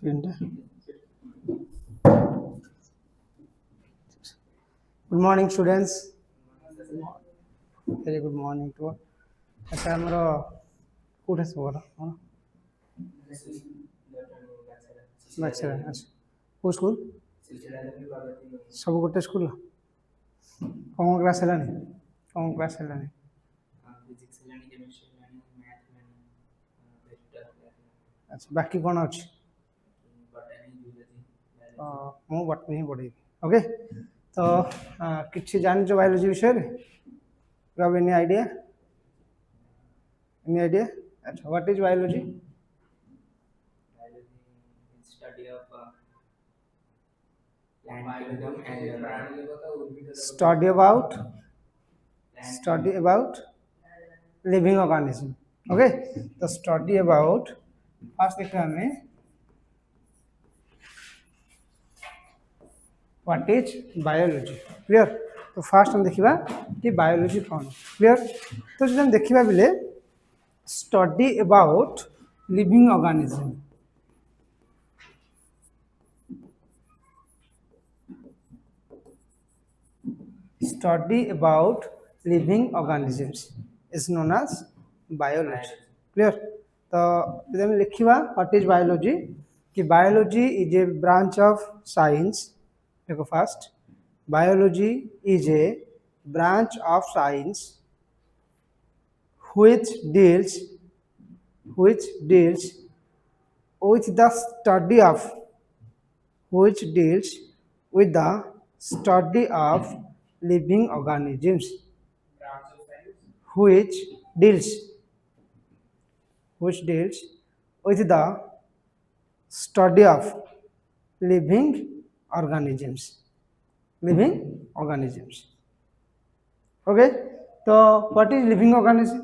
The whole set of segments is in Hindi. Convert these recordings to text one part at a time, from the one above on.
Good morning, students. Very good morning to all. अच्छा ଆମର କୋଉଟା ସହର କ'ଣ ବାଚ୍ଛା ଆଚ୍ଛା କେଉଁ ସ୍କୁଲ ସବୁ ଗୋଟେ ସ୍କୁଲ କ'ଣ କ୍ଲାସ୍ ହେଲାଣି କ'ଣ କ୍ଲାସ୍ ହେଲାଣି ଆଚ୍ଛା ବାକି କ'ଣ ଅଛି ମୁଁ ବଟନୀ ହିଁ ପଢ଼େଇବି ଓକେ ତ କିଛି ଜାଣିଛ ବାୟୋଲୋଜି ବିଷୟରେ you have any idea अच्छा what is biology study about living organism okay तो study about first देखिए हमें what is biology clear तो फास्ट हम देखा कि बायोलोजी कौन क्लियर तो जो हम देखा बेले study about living organism study about living organisms is known as biology clear तो जब हम लिखा what is biology कि biology is a branch of science देखो first biology is a branch of science which deals with the study of living organisms which deals with the study of living organisms okay तो व्हाट इज लिविंग ऑर्गेनिज्म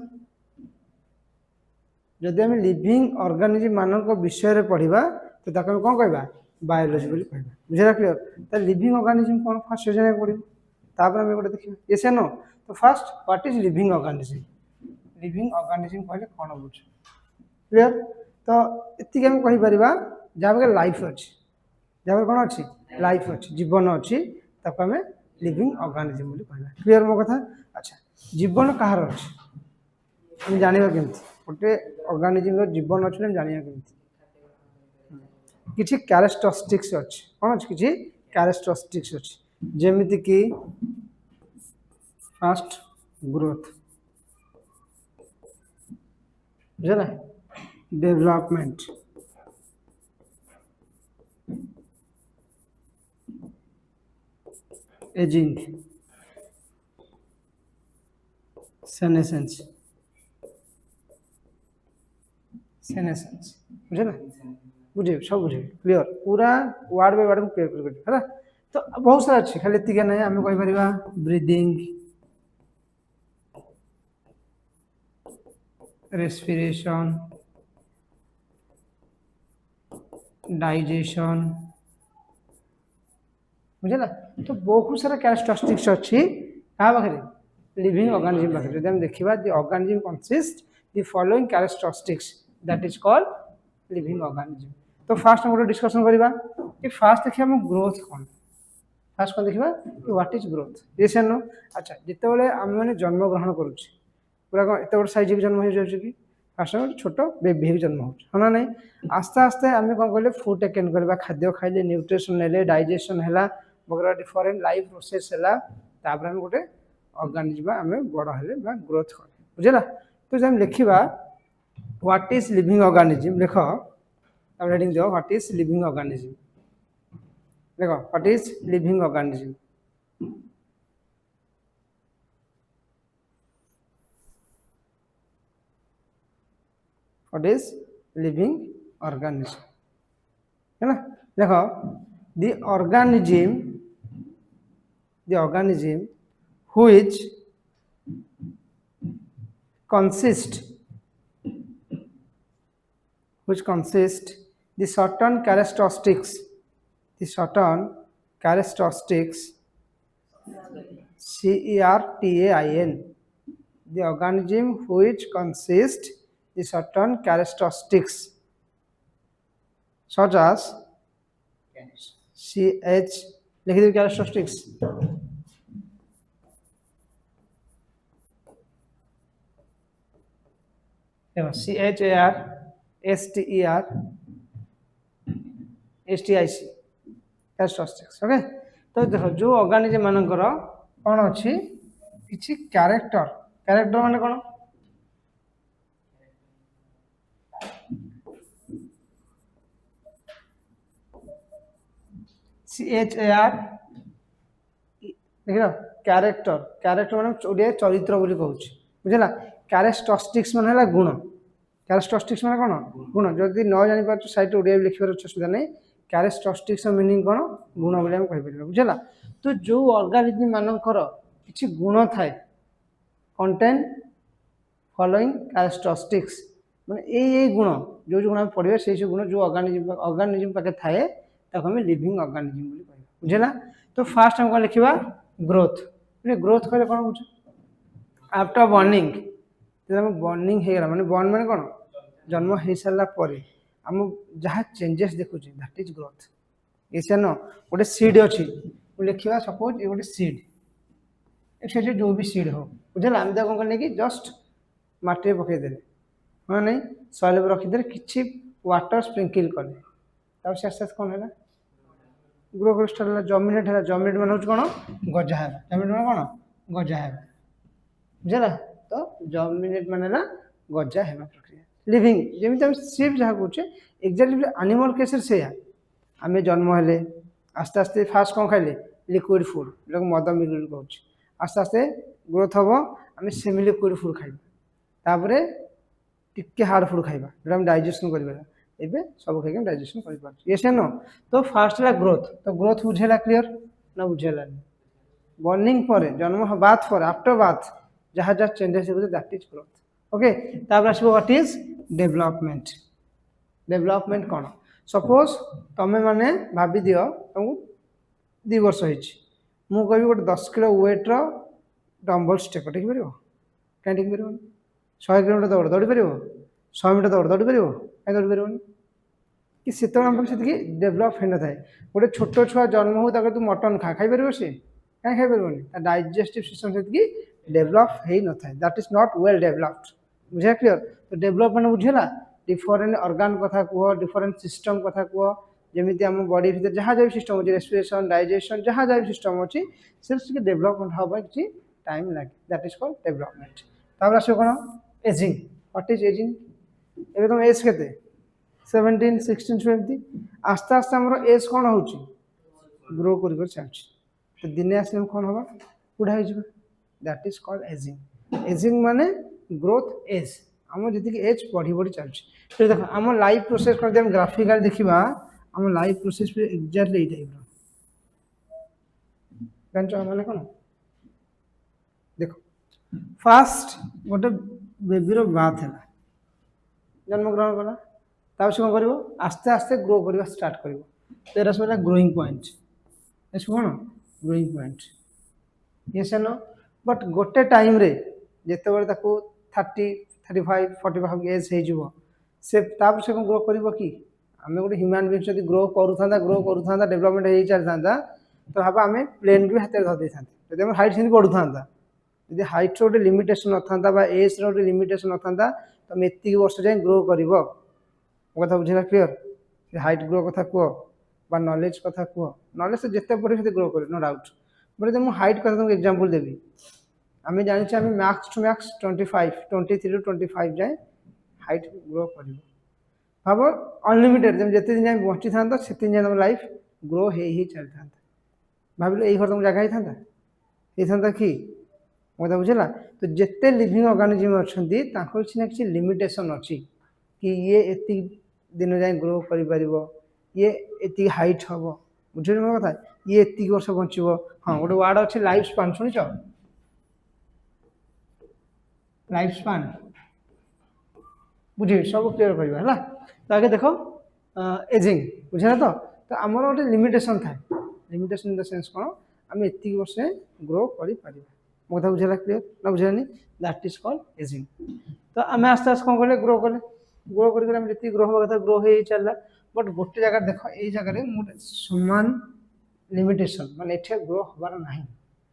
जदि आम लिविंग ऑर्गेनिज्म मानक विषय पढ़ा तो ताको कौन कहबा बायोलॉजी बोली कहबा बुझला क्लियर तो लिविंग ऑर्गेनिज्म कौन फर्स्ट जाने पड़ो तापर हम गोटे देखिए यस नो तो first what is living organism कहले कौन बुझ क्लियर तो एति हम कहि परिबा जहाँ लाइफ अच्छी जहाँ कौन अच्छी लाइफ अच्छी जीवन अच्छी ताको हमें लिविंग ऑर्गेनिज्म बोली कहबा क्लियर मो कथा अच्छा जीवन कहार अच्छी हम जानिबा केमती गोटे ऑर्गेनिज्म जीवन अच्छे हम जानिबा केमती किछि कैरेक्टरिस्टिक्स अच्छी कौन अच्छी किछि कैरेक्टरिस्टिक्स अच्छी जेमिति कि फर्स्ट ग्रोथ बुझला डेवलपमेंट एजिंग सेनेसेंस बुझे बुझे सब बुझे क्लियर पूरा वार्ड बाय वार्ड क्लियर कर है तो बहुत सारा अच्छे खाली एतिक ना आम कह ब्रीदिंग रेस्पिरेशन डाइजेशन बुझेगा तो बहुत सारा कैरेक्टरिस्टिक्स अच्छी क्या पाखे लिविंग ऑर्गेनिज्म पाखे जब हम देखा the organism consist the following characteristics that is called living organism तो फास्ट हम गोटे डिस्कशन करवा कि फास्ट देखिए हम ग्रोथ कौन फास्ट कौन देखा कि व्हाट इज ग्रोथ ये से नो अच्छा जिते आम मैंने जन्म ग्रहण करुच्छे पूरा कौन एत बड़ साइज जन्म हो जाए कि फास्ट छोट बेबी जन्म हो ना नहीं आस्ते आस्ते आम कौन कहले फुड टेकन करवा खाद्य खाइले न्यूट्रिशन नेले डाइजेशन है वगैरह डिफरेंट लाइफ प्रोसेस है तापर हम गोटे ऑर्गेनिज्म आम बड़ हेले ग्रोथ कर बुझेगा तो जब लिखा व्हाट इज लिविंग ऑर्गेनिज्म लिख रेडिंग दियो व्हाट इज लिविंग ऑर्गेनिज्म देखो what is living organism what is living organism है ना देखो the organism which consist the certain characteristics CERTAIN the organism which consist the certain characteristics such as CH लिख दीजिए characteristics CHAR STER STIC characteristics okay तो देखो जो ऑर्गेनिज्म मानकर कौन अच्छी किसी कैरेक्टर कैरेक्टर माने कौन CHAR देख कैरेक्टर कैरेक्टर माने ओडिया चरित्र बोली कहूँ बुझला कैरेक्टरिस्टिक्स माने है गुण कैरेक्टरिस्टिक्स माने कौन गुण जदि न जानी पार साइट ओडिया लिखिबार असुविधा नहीं कैरेक्टरिस्टिक्स मीनिंग कौन गुण बोली हम कहि परिबा बुझला तो जो ऑर्गेनिज्म मानकर किछि गुण थाए कंटेन फॉलोइंग कैरेक्टरिस्टिक्स माने ए गुण जो जो गुण हम पढ़िबा से गुण जो ऑर्गेनिज्म पाके थाए ताको हम लिविंग ऑर्गेनिज्म बोली कहबा बुझला तो फास्ट हम लिखिबा ग्रोथ ग्रोथ कहले कौन बुझ आफ्टर बर्निंग बर्निंग हो गला माने बर्न माने कौन जन्म हो सारा पर आम जहाँ चेंजेस देखुचे दैट इज ग्रोथ ऐसे न गोटे सीड अच्छी लिखा सपोज ये गोटे सीड जो भी सीड हो बुझला आम कौन करें कि जस्ट मटी पकईदे हाँ नहीं सॉइल रखीदे कि वाटर स्प्रिंकिल कले तब से आस्ते आस्ते कौन है ग्रो कर स्टार्ट है जमिनेट मान हूँ कौन गजा है जमिनेट मान कौन गजा है बुझला तो जमिनेट मान गजा है प्रक्रिया लिविंग जमी आम सीप जहाँ कहे एक्जाक्टली एनिमल केस से आम जन्म हेले आस्ते आस्ते फास्ट कौन खाइले लिक्विड फुड जो मद मिल कहूँ आस्ते आस्ते ग्रोथ हम आम सेमी लिक्विड फुड खाइबा टिके हार्ड फुड खाइबा जो आम डाइजेशन करें एबे सब खाई डाइजेशन कर ये से न तो फास्ट है ग्रोथ तो ग्रोथ बुझेला क्लियर ना बुझेला बर्निंग पर जन्म बाथ पर आफ्टर बाथ जहाँ जहाँ चेंजेस हो दैट इज ग्रोथ ओके तापर आसो व्हाट इज डेवलपमेंट डेवलपमेंट कौन सपोज तमें माने भाभी दियो तुमको 2 वर्ष हो कह गोटे 10 kilo weight dumbbells take take पार कहीं टेक पार 100 किलोमीटर दौड़ दौड़ी पार 100 मीटर दौड़ दौड़ी पार कहीं दौड़ी पार कि से से डेभलप हो न था गोटे छोट छुआ जन्म हो तू मटन खा खाई पार सी कहीं खाई पार डाइजेस्टिव सिस्टम से डेभलप हो न था that is not well developed बुझे क्लियर तो डेभलपमेंट बुझेगा डिफरेंट ऑर्गन कथा कह डिफरेंट सिस्टम कथा कह जमी आम बॉडी भीतर जहाँ जहाँ सिस्टम अच्छे रेस्पिरेशन डाइजेशन जहाँ जहाँ सिस्टम अच्छी से डेभलपमेंट हाँ कि टाइम लगे दैट इज कॉल्ड डेभलपमेंट तापर आस कौन एजिंग व्हाट इज एजिंग एवं तुम एज के 17 16 20 आस्ते आस्ते आम एज कौन हो ग्रो कर चलती तो दिने आसे कौन हम बुढ़ा हो that is called ageing ageing माने ग्रोथ एज आम जी एज बढ़ी बढ़ी चलती तो देख आम लाइफ प्रोसेस कर ग्राफिकाल देखा आम लाइफ प्रोसेस एक्जाक्टली टाइप जान मैंने कौन देख फास्ट गोटे बेबीर बाथ है जन्म ग्रहण कला ताप से कौन कर आस्ते आस्ते ग्रो करवा स्टार्ट कर तो ये सब ग्रोइंग पॉइंट ये सब कौन ग्रोइंग पॉइंट ये से न बट गोटे टाइम रे जिते बड़े 30 35 45 एज हो से कौन ग्रो कर कि आम गोटे ह्यूमन बीइंग जब ग्रो करूँ डेभलपमेंट हो चलता तो भाव आम प्लेन भी हाथ में धरदे था जब हाइट से बढ़ू था यदि हाइट रोटे लिमिटेसन ना एज रोटे लिमिटेसन ना तुम एति वर्ष जाए ग्रो कर कथा बुझेगा क्लीयर हाइट ग्रो कथा कह नॉलेज कथा कह नॉलेज तो जिते पढ़े से ग्रो कर नो डाउट बट जब हाइट कथा तुमको एग्जांपल देवी आम जानी आम मैक्स टू मैक्स 23 टू 25 जाए हाइट ग्रो कर भाव अनलिमिटेड जब जिते दिन जाए बची था से दिन तुम लाइफ ग्रो हो चलता भाविल यही घर तुम जगह होता कि कथा बुझेगा तो जिते लिविंग ऑर्गेनिज्म अच्छा किसी ना कि लिमिटेशन अच्छी कि ये एति दिन जाए ग्रो कर ये एति हाइट हम बुझे मो कथा ये एति वर्ष बचो हाँ गोटे वार्ड अच्छे लाइफ स्पान शुणी लाइफ स्पान बुझे सब क्लीयर करवा तो आगे देख एजिंग बुझे तो आमर गोटे लिमिटेशन थाए लिमिटेशन इन द सेंस कौन आम एति वर्ष ग्रो कर कथा बुझेगा क्लीयर ना बुझेनी दैट इज कॉल्ड एजिंग तो आम आस्ते आस्ते कौन कले ग्रो कर जी ग्रो हवा कथा ग्रो हो चलला बट गोटे जगह देख ये जगह समान लिमिटेशन माने एठे ग्रो हबार नाही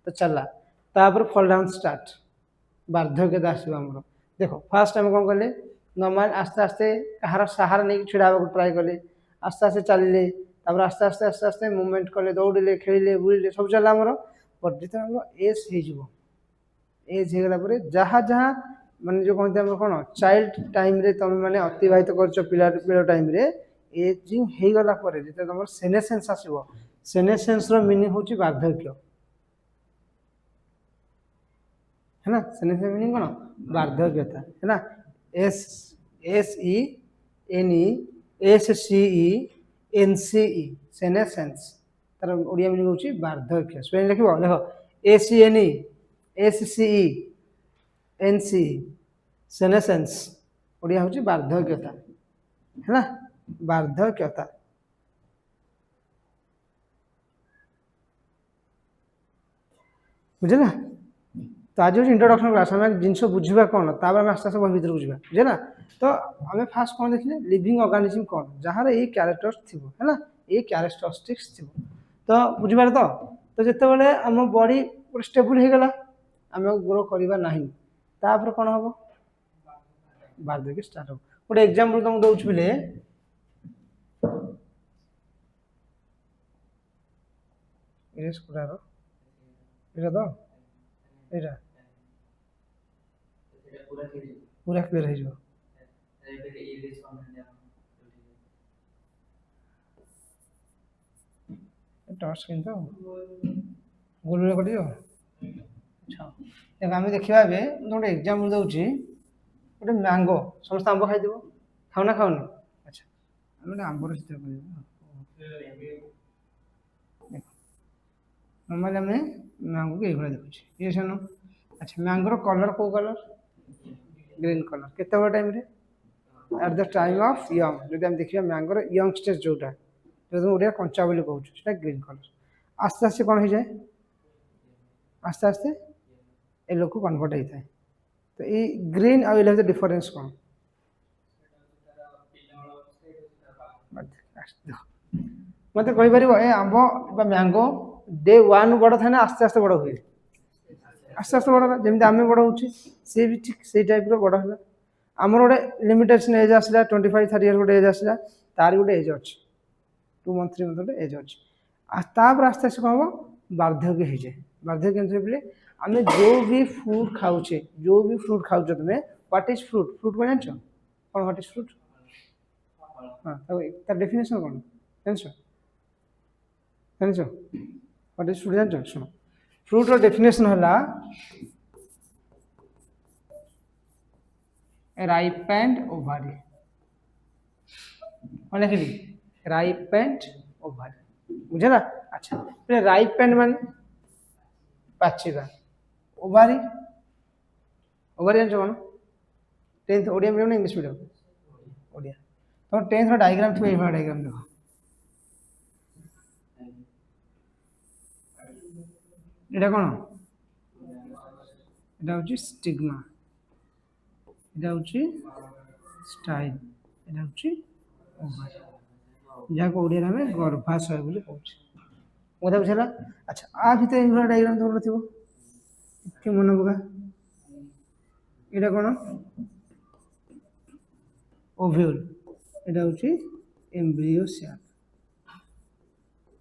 तो चला तापर फॉल डाउन स्टार्ट बार्धक्यता आसो आमर देख फास्ट आम कौन कले नॉर्मल आस्ते आस्ते कहार सहारा नहीं छिड़ा ट्राए कले आस्ते आस्ते चलिले आस्ते आस्ते आस्ते आस्ते मुवमेंट कले दौड़े खेलिले बुलिले सब चला आमर बट जो एज हो एज होगला जहाँ जहाँ माने जो कहते हैं कौन चाइल्ड टाइम रे तुम मैंने अतिवाहित कर पिला टाइम रे एजिंग हो गला जो तुम सेनेसेंस आसो सेनेसेंस रो मीनिंग होची वार्धक्य है ना सेनेसेंस मीनिंग कौन वार्धक्यता है ना S S E N E S C E N C E senescence तार ओडिया मीनिंग होची वार्धक्य स्पेलिंग लिखिबो देखो A C N E S C E N C senescence Odia होची वार्धक्यता है ना वार्धक्यता बुझे तो आज हूँ इंट्रोडक्शन क्लास आम जिन बुझा कौन तापर आस्ते आस्ते बही भर बुझा बुझे तो आम फास्ट कौन देखिए लिविंग ऑर्गेनिज्म कौन जहाँ ये क्यारेक्टर्स थी है ना ये क्यारेक्टरिस्टिक्स थी तो बुझिपारे तो जिते आम बॉडी स्टेबल हो गला आम ग्रो करवा ना तापर कौन हम वार्धक्य स्टार्ट हो गोटे एग्जांपल तुमको दौच बोले पूरा क्लियर हो टच स्क्रीन तो गोल कटि अच्छा देख आम देखा गोटे एग्जांपल दूसरी गोटे मैंगो समस्त आंब खाई खाऊ ना खाऊनी अच्छा आम गोटे आंबर चित्र नॉर्मली आम मैंगो को ये देखुचे ये सुन अच्छा मैंगोर कलर कौ कलर ग्रीन कलर केते बड़ टाइम रे at the time of young जो आम देखिए मैंगोर यंग स्टेज जोटा जो तुम ओडिया कंचा बोली कहूँ ग्रीन कलर आस्ते आस्ते कौन हो जाए आस्ते आस्ते येलो को कन्वर्ट होता है तो ये ग्रीन और येलो डिफरेंस कौन मत कहीपर ए आंब मैंगो डे वन बड़ था ना आस्ते आस्ते बड़ हुए आस्ते आस्ते बड़ जमी आम बड़ हो सी भी ठीक से टाइप बड़ है आमर गोटे लिमिटेसन एज आसला 25-30 इयर गोटे एज आसला तार गोटे एज अच्छे 2 मंथ 3 मंथ गोटे एज अच्छे तापर आस्ते आस्ते कौन हम वार्धक्य हो जाए वार्धक्य बोले आम जो भी फ्रूट खाऊे जो भी फ्रूट खाऊ तुम्हें व्हाट इज फ्रूट फ्रूट को जान कौन व्हाट इज फ्रूट हाँ तार डेफिनेशन कौन जान व्हाट इज फ्रूट जान शुण फ्रूट रो डेफिनेशन है ripened ovary कौन लिखली ripened ovary बुझे ना अच्छा ripened मान पाचिबा ओवारी ओवारी जान कौन 10th ओडिया मीडियम ना इंग्लिश मीडियम ओडिया तुम 10th रो डायग्राम थी ये डायग्राम देखो এটা কোন এটা হচ্ছে স্টিগমা এটা হচ্ছে স্টাইল এটা হচ্ছে ওভারি যাকে ওড়িয়া নামে গর্ভাশয় বলে কହୁছে কথা বুঝলা আচ্ছা আ ভিতরে ইনভার ডায়াগ্রাম তোমরা থিব কি মনে পকা এটা কোন ওভিউল এটা হচ্ছে এমব্রিও সেল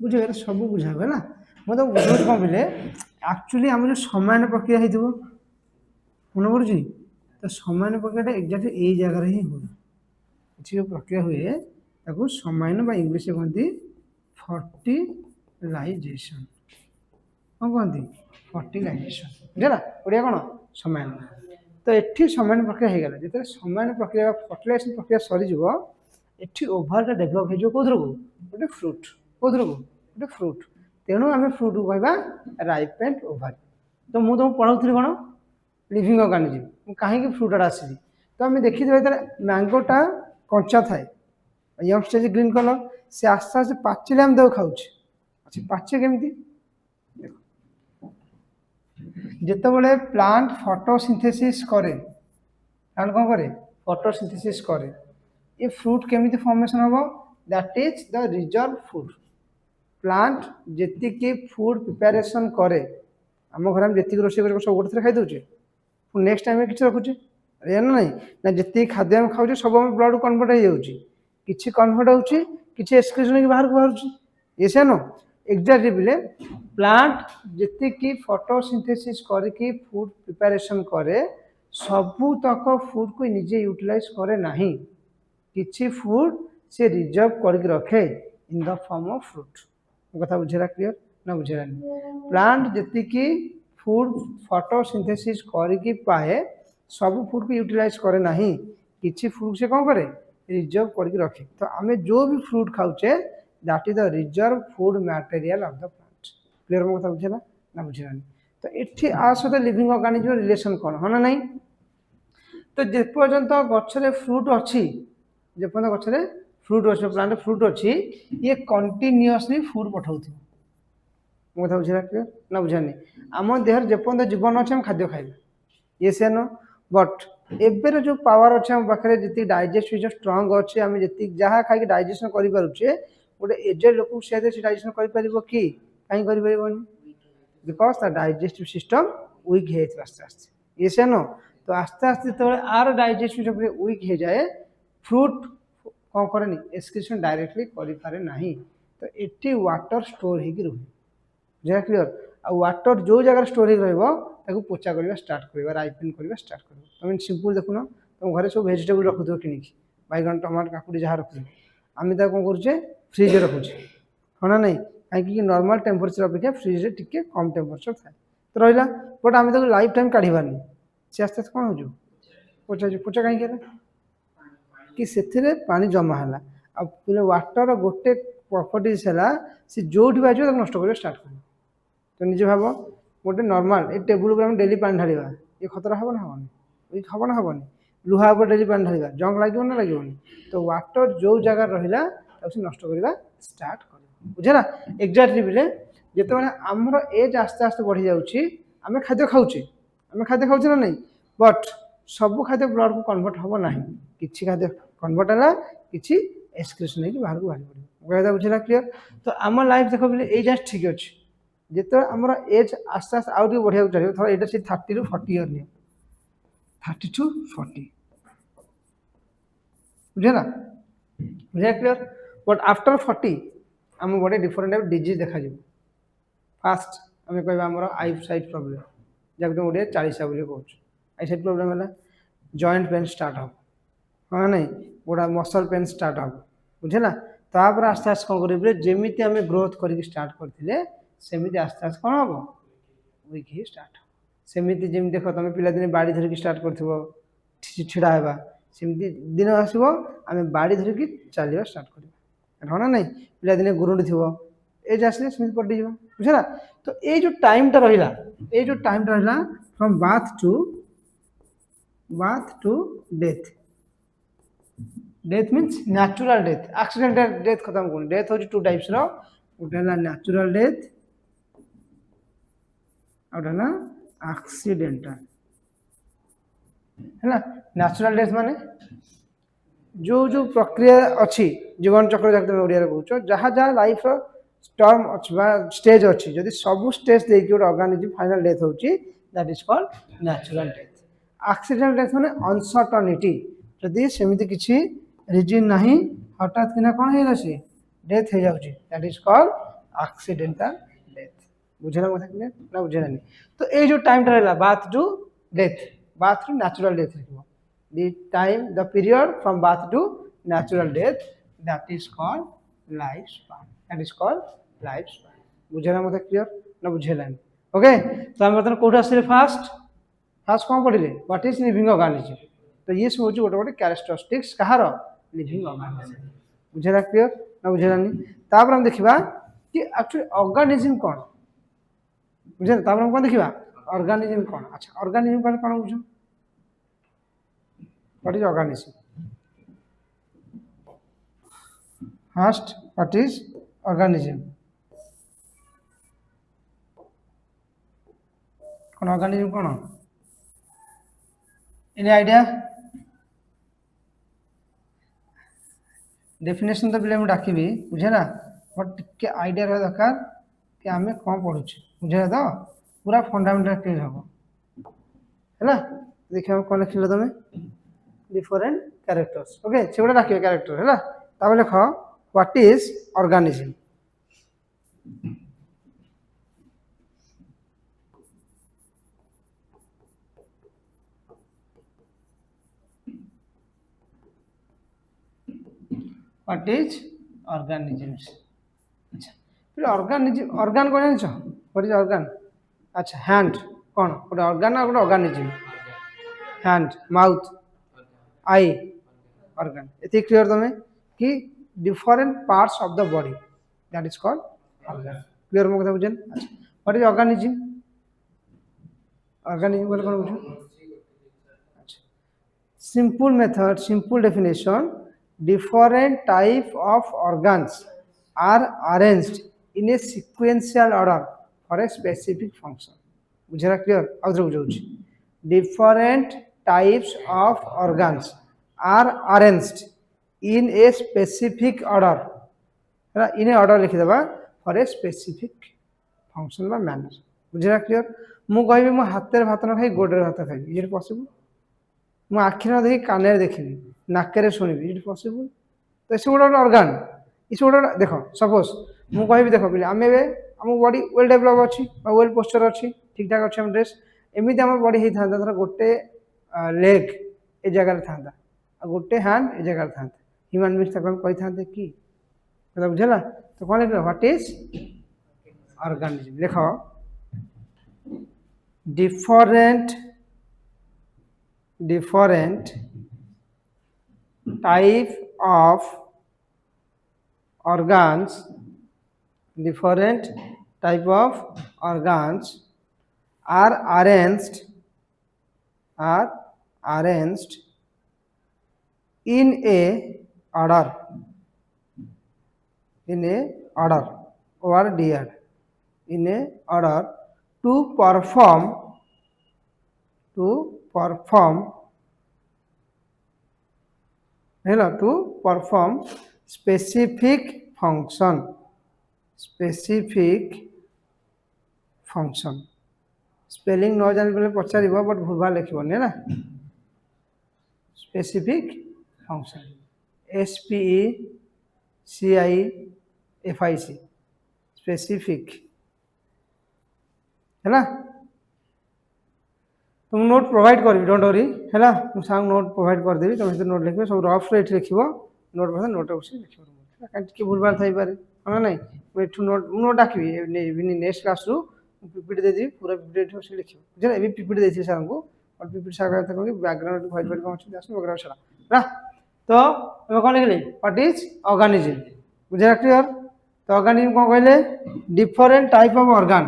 বুঝে এটা সব বুঝাবে না मैं तो बुझे कौन बोले एक्चुअली आम जो समान प्रक्रिया हो मन पड़ू तो समान प्रक्रिया एक्जाक्टली यही जगार ही हुए किसी जो प्रक्रिया हुए ताको समान इंग्लिश कहती फर्टिलाइजेशन कौन कहती फर्टिलाइजेशन बुझेगा ओडिया कौन समान तो ये समान प्रक्रिया हो गला जो समान प्रक्रिया फर्टिलाइजेशन प्रक्रिया सरीज ये ओभार डेभलप हो कौन गोटे फ्रुट कौन गोटे फ्रुट तेणु आम फ्रुट को कहवा राइपेंड ओभारी तो मुझे तुमको पढ़ाऊली कौन लिविंग ऑर्गेनिज्म कहीं फ्रुट आड़ा आसली तो आम देखिए मैंगोटा कंचा थाए यंग स्टेज ग्रीन कलर से आस्ते आस्ते पाचिले आम देखो खाऊे अच्छा पाचे केमती जितेबाला प्लांट फोटोसिंथेसिस करे प्लांट कौन करे फोटोसिंथेसिस करे ये फ्रुट केमिति फॉर्मेशन हम that is the reserve food plant जेतिकी फूड प्रिपेरेसन करे आम घर में जी रोषे कर सब गोटे थर खाई दौचे पुणी नेक्स्ट टाइम किसी रखुचे या ना नहीं ना जी खाद्य आम खाऊे सब आम ब्लड कन्वर्ट हो जाऊँगी किसी कन्वर्ट होची किसी एक्सक्रीशन होकर बाहर को बाहर ये से नो एक्जाक्टली बोले प्लांट जी फोटोसिंथेसिस करके फूड प्रिपेरेसन करे सबू तक फूड को निजे यूटिलाइज करे नहीं किसी फूड से रिजर्व करके रखे in the form of fruit कथा बुझेगा क्लियर ना बुझेगानी प्लांट जी फूड फोटोसिंथेसिस करके पाए सब फूड को यूटिलाइज करे नहीं किसी फूड से कौन करे रिजर्व करके रखे तो आम जो भी फ्रूट खाऊचे that is the reserve food material of the plant clear मो कथा बुझेगा ना बुझेगानी तो ये आ सहित लिविंग ऑर्गेनिज्म रिलेशन कौन हाँ ना नहीं तो जेपर्यंत गचरे फ्रूट अच्छी जेपर्यंत गचरे फ्रूट अच्छे प्लांट फ्रूट अच्छी ये कंटिन्यूअसली फूड पठाऊ मो कथा बुझेगा क्लियर ना बुझानी आम देह जेपर्यंत जीवन अच्छे खाद्य खाइबा ये से न बट एबेर जो पावर अच्छे आम पाखे जी डाइजेस्ट सिस्टम स्ट्रंग अच्छे आम जी जहाँ खाई डाइजेशन करें गोटे एजेड लोक से डाइजेशन कर कि कहीं कर because the digestive system weak है आस्ते आस्ते ये से न तो आस्ते आस्ते जो आर डाइजेस्टिव सिस्टम वीक हो जाए फ्रूट कौन करे एक्सक्रीशन डायरेक्टली करें ना तो ये वाटर स्टोर हो रुहे बुझा क्लियर आ वाटर जो जगह स्टोर हो पोचा करवा स्टार्ट कर राइपिन करवा स्टार्ट कर तुम सिंपल देखुन तुम घर सब भेजिटेबल रखुद कि बैगन टमाटर काकुड़ी जहाँ रखुद आम कौन करुचे फ्रिज रखुचे हाँ ना नहीं कहीं नॉर्मल टेम्परेचर अपेक्षा फ्रिज टिके कम टेम्परेचर थाए तो रहा बट आम लाइफ टाइम काढ़ानी सी आस्ते आस्ते कौन हो पोचा पोचा कहीं कि से पानी जमा है आ वाटर गोटे प्रॉपर्टीज है सी जो बाज नष्ट कर स्टार्ट कर तो निजे भाव गोटे नॉर्मल ये टेबुल पर डेली पानी ढालिबा ये खतरा हम ना हेनी हम ना हेनी लुहा पर डेली पानी ढालिबा जंग लगे ना लगे तो वाटर जो जगह रहा नष्ट करवा स्टार्ट कर बुझे ना एक्जाक्टली बोले जिते आमर एज आस्ते आस्ते बढ़ी जाऊँगी आम खाद्य खाऊे आम खाद्य खाऊे ना नहीं बट सब खाद्य ब्लड को कन्वर्ट हम ना कि खाद्य कन्वर्ट है कि एक्सक्रीशन हो बाहर को बाहर पड़ा बुझेगा क्लियर तो आम लाइफ देख बोले ये जस्ट ठीक अच्छे जिते आमर एज आस्ते आस्ते आउ बढ़िया चाहिए थोड़ा यहाँ से 30 ରୁ 40 इयर नहीं 30 to 40 बुझे ना बुझे क्लियर बट आफ्टर 40 आम बड़े डिफरेंट टाइप डिजीज देखा फास्ट आम कह आई साइट प्रोब्लेम जब तुम गोटे 40 बोली कौच आई साइट प्रोब्लेम है जॉइंट पेन स्टार्ट हम हाँ नहीं गोटा मसल पेन स्टार्ट हम बुझे ना तापर आस्ते आस्ते कौन करेंगे जमी आम ग्रोथ करके स्टार्ट करते सेमती आस्ते आस्ते कौन हम वीक ही स्टार्ट सेमती जमी देख तुम पिलादिने बाड़ी धरिकी स्टार्ट कर छिड़ा होगा सेमती दिन आसो आम बाड़ी धरिकी चलवा स्टार्ट कर हाँ ना नहीं पिलादिने गुरुंडी थो एज आसले सेमती पड़ी जा बुझे ना तो ये जो टाइमटा रहा ये जो टाइमटा रहा from birth to death death means natural death accidental death खत्म कौन डेथ हूँ 2 टाइप्स गोटे न्याचुराल डेथ आउट है एक्सीडेंटल है ना न्याचुराल डेथ माने जो जो प्रक्रिया अच्छी जीवन चक्र जहाँ तुम ओडिया कह जहाँ जहाँ लाइफ टर्म अच्छी स्टेज अच्छी जदि सब स्टेज देखिए गोटे ऑर्गेनिज्म फाइनल डेथ होची that is called न्याचुराल death accidental death माने अनसर्टनिटी जदि सेमिति किछि रिजन नहीं हठात किना कौन है सी डेथ हो जाउची that is called accidental death बुझेला मत क्लियर ना बुझेला नहीं तो ये जो टाइम रहला बार्थ टू नेचुरल डेथ लिखो the time the period from birth to natural death that is called life span that is called life span बुझेला मत क्लियर ना बुझेला नहीं ओके तो हम बर्तमान कोठा आसले फास्ट कौन पढ़िले व्हाट इज लिविंग ऑर्गेनिज्म तो ये सब हूँ गोटे गोटे कैरेक्टरिस्टिक्स कहार लिविंग ऑर्गेनिज्म बुझेगा क्लियर ना बुझेगा नहीं तापर हम देखा कि एक्चुअली ऑर्गेनिज्म कौन बुझे तापर हम कौन देखा ऑर्गेनिज्म कौन अच्छा ऑर्गेनिज्म कौन बुझ what is organism first what is organism कौन ऑर्गेनिज्म कौन एनी आइडिया डेफिनेशन तो पिले डाकबी बुझे ना बट टिके आइडिया रहा दरकार कि आम कौन पढ़ुचे बुझे तो पूरा फंडामेंटल क्लियर हम है देखिए कौन लिखल तुम डिफरेंट कैरेक्टर्स ओके से गुड़ा डाक कैरेक्टर है तापर लिख what is organism what is organisms अच्छा फिर ऑर्गेनिज्म ऑर्गन को जान व्हाट इज ऑर्गन अच्छा हैंड कौन गोटे ऑर्गन और गोटे organism hand mouth I organ ये क्लियर तुम्हें कि different parts of the body that is called organ clear मो कथा बुझन अच्छा व्हाट इज ऑर्गेनिज्म ऑर्गेनिज्म बोले कौन बुझ अच्छा simple method simple definition different type of organs are arranged in a sequential order for a specific function बुझेरा क्लियर आउथरे बुझाउछि different types of organs are arranged in a specific order है in a order लिखि देबा for a specific function बा manner बुझेरा क्लियर मु कहबी मु हाथे भात न खाई गोडरे भात खाई इज इट पॉसिबल मु आखि न देखि काने देखिबी नाकेरे शुणिबी इट पॉसिबल तो से गोटे ऑर्गन इस गोटे देख सपोज मु कहबी देख पिले आम आम बॉडी वेल डेभलप अच्छी वेल पोस्चर अच्छी ठीक ठाक अच्छी ड्रेस एमती आम बॉडी होता धर गोटे लेग ए जगह था गोटे हैंड ए जगह था ह्यूमन बींग कही था कि बुझेगा तो कौन लिख व्हाट इज ऑर्गेनिज्म लिख different type of organs different type of organs are arranged in a order ordered in a order to perform specific function spelling न जान पे पचार बट भूल भाल लिखबनी है ना स्पेसिफिक फंक्शन SPECIFIC स्पेसिफिक है ना तुम नोट प्रोवाइड करी डोंट वरी है ना मुझे नोट प्रोवाइड करदेवी तुम नोट लिखे सब रफ रेट लिख नोट बस नोट बस लिख कहीं भूल भाल थी हाँ ना नोट नोट डाकबी नेक्स्ट क्लास रू पीपीटी देदेवी पूरा पीपीटी से लिख बुझे ये पीपीटी देती सार को और पीपीटी सार कह बैकग्राउंड व्हाइट व्हाइट कौन बैकग्राउंड सारा ना तो कौन लिखले व्हाट इज ऑर्गेनिज्म बुझे क्लियर तो ऑर्गेनिज्म कौन कहले different type of organ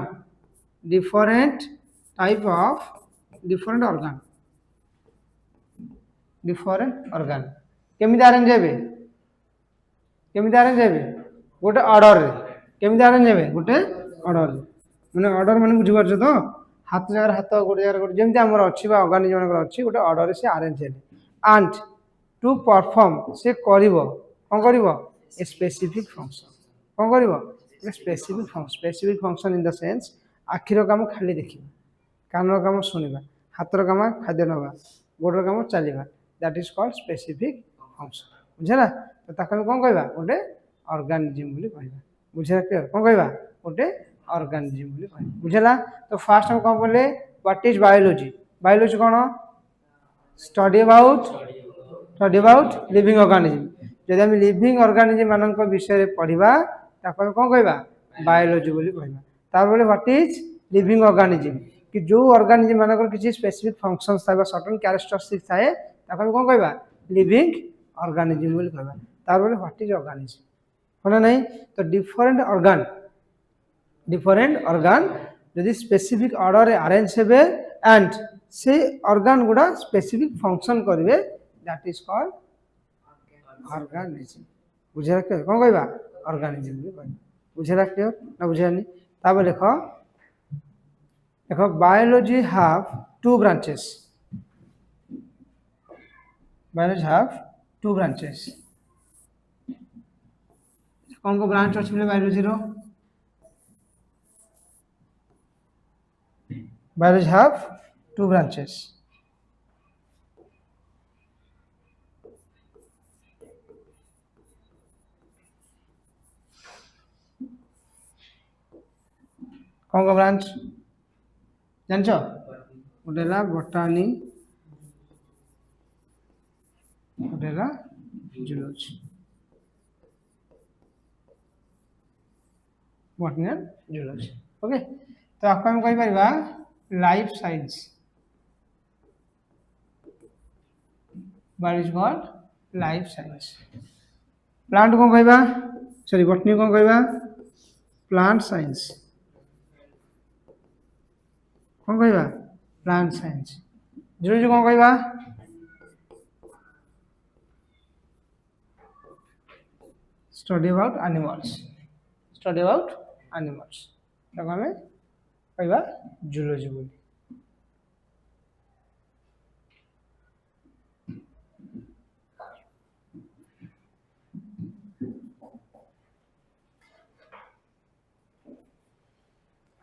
different organ केमिति अरेंज हेबे गोटे ऑर्डर रे केमिति अरेंज हेबे गोटे ऑर्डर माने ऑर्डर माने बुझि परछ तो हाथ जगह हाथ गोटे जगह गोटे जेमिति हमर अछि बा ऑर्गेनिज्म मनकर अछि गोटे ऑर्डर से अरेंज हेबे एंड टू परफॉर्म से करिवो कोन करिवो ए स्पेसिफिक फंक्शन कोन करिवो a specific function in the sense आखिर काम खाली देखा कानर काम शुणा हाथर काम खाद्य नवा गोडर काम चलवा that is called specific function बुझेगा तो ताकि कौन कहवा गोटे ऑर्गेनिज्म बोली कहवा बुझेगा क्लियर कौन कहवा गोटे ऑर्गेनिज्म बोली कहवा बुझेगा तो फास्ट हम कौन बोले व्हाट इज बायोलॉजी बायोलॉजी कौन स्टडी अबाउट लिविंग ऑर्गेनिज्म जब हम लिविंग ऑर्गेनिज्म मानक विषय पढ़ा ताको कौन कहवा बायोलॉजी बोली कहवा तार व्हाट इज लिविंग ऑर्गेनिज्म कि जो ऑर्गेनिज्म मानकर किसी स्पेसिफिक फंक्शंस था सर्टेन कैरेक्टरिस्टिक्स थाए ताको कौन कहवा लिविंग ऑर्गेनिज्म बोली कहवा तार व्हाट इज ऑर्गेनिज्म होना नहीं तो डिफरेंट ऑर्गन यदि स्पेसिफिक ऑर्डर अरेंज हेबे एंड से ऑर्गन गुडा स्पेसिफिक फंक्शन करिवे दैट इज कॉल्ड ऑर्गेनिज्म बुझेरा क्लियर कौन कहवा ऑर्गेनिज्म भी कहवा बुझेरा क्लियर ना बुझानी ताब देखो बायोलॉजी हैव टू ब्रांचेस कौन को ब्रांच अच्छी बायोलॉजी रो biology have two branches कौन को ब्रांच जानछ उडेला बॉटनी उडेला zoology botany and zoology okay तो आपको हम कहि परबा life science biology called life science plant को कहबा सॉरी बॉटनी को कहबा प्लांट साइंस कौन कहबा प्लांट साइंस जूलॉजी कौन कहबा स्टडी अबाउट एनिमल्स ताको हमें कहबा जूलॉजी बोली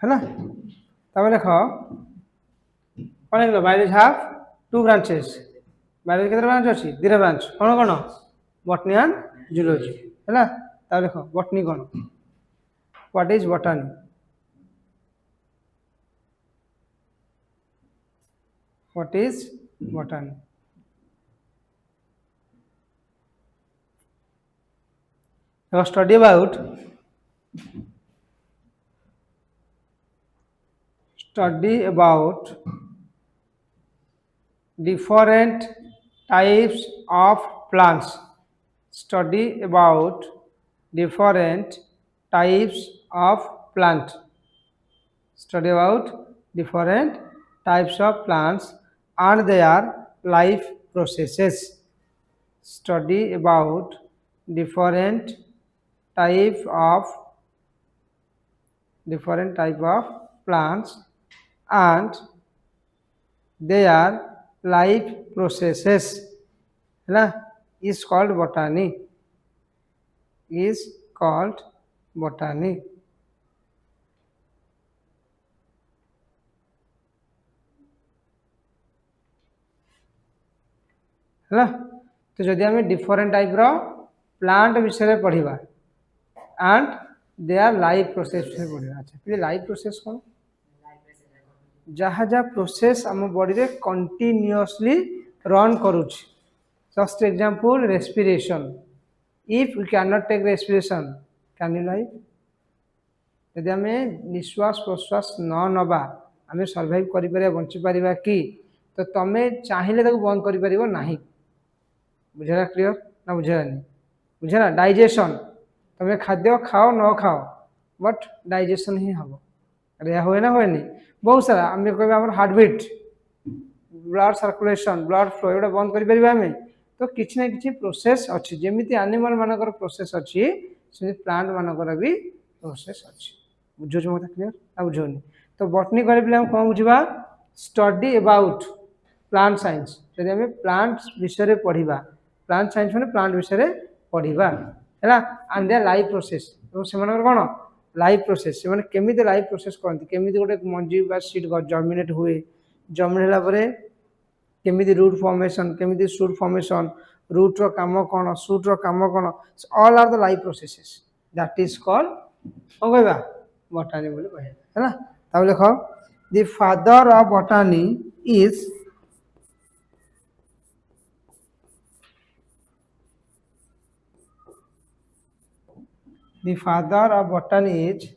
है ना तब देख कौन लिख biology half two branches biology केते ब्रांच अछि दिरा ब्रांच कौन कौन बॉटनी एंड जूलॉजी है ना तब देख बॉटनी कौन what is botany what is botany study about different types of plants study about different types of plant study about different types of plants and their life processes study about different type of plants and their life processes है ना is called botany है ना तो जदि आम डिफरेंट टाइप रो प्लांट विषय पढ़ा एंड देयर लाइफ प्रोसेस विषय पढ़ा अच्छा लाइफ प्रोसेस कौन जहाँ जहाँ प्रोसेस आम बॉडी रे कंटिन्यूअसली रन करुच just example respiration if we can not take respiration can you life यदि आम निश्वास प्रश्वास न नबा आम सर्वाइव कर बंची पारिबा कि तो तमे चाहिए बंद कर पारिबो नाही बुझेगा क्लियर ना बुझेगानी बुझेगा डाइजेशन तमे खाद्य खाओ न खाओ बट डाइजेशन ही हम अरे हुए ना हुए नहीं बहुत सारा आम कह heartbeat blood circulation blood flow एटा बंद करें तो किसी ना कि प्रोसेस अच्छी जमी एनिमल मानकर प्रोसेस अच्छी से प्लांट मानकर भी प्रोसेस अच्छी बुझे मत क्लियर ना बुझौनी तो बॉटनी करे पे कौन बुझा स्टडी अबाउट प्लांट साइंस जब आम प्लांट विषय पढ़ा प्लांट साइंस मैंने प्लांट विषय पढ़ा है एंड देयर लाइफ प्रोसेस से कौन लाइफ प्रोसेस से माने केमिति लाइफ प्रोसेस करती केमिति गोटे मंजी बा सीड जर्मिनेट हुए जर्मिनेट होला केमिति रूट फॉर्मेशन केमिति शूट फॉर्मेशन रूट रो काम कौन शूट रो काम कौन all are the life processes that is called कौन कहबा बॉटनी बोली कहबा है ना तब देखो the father of botany is the father of botany is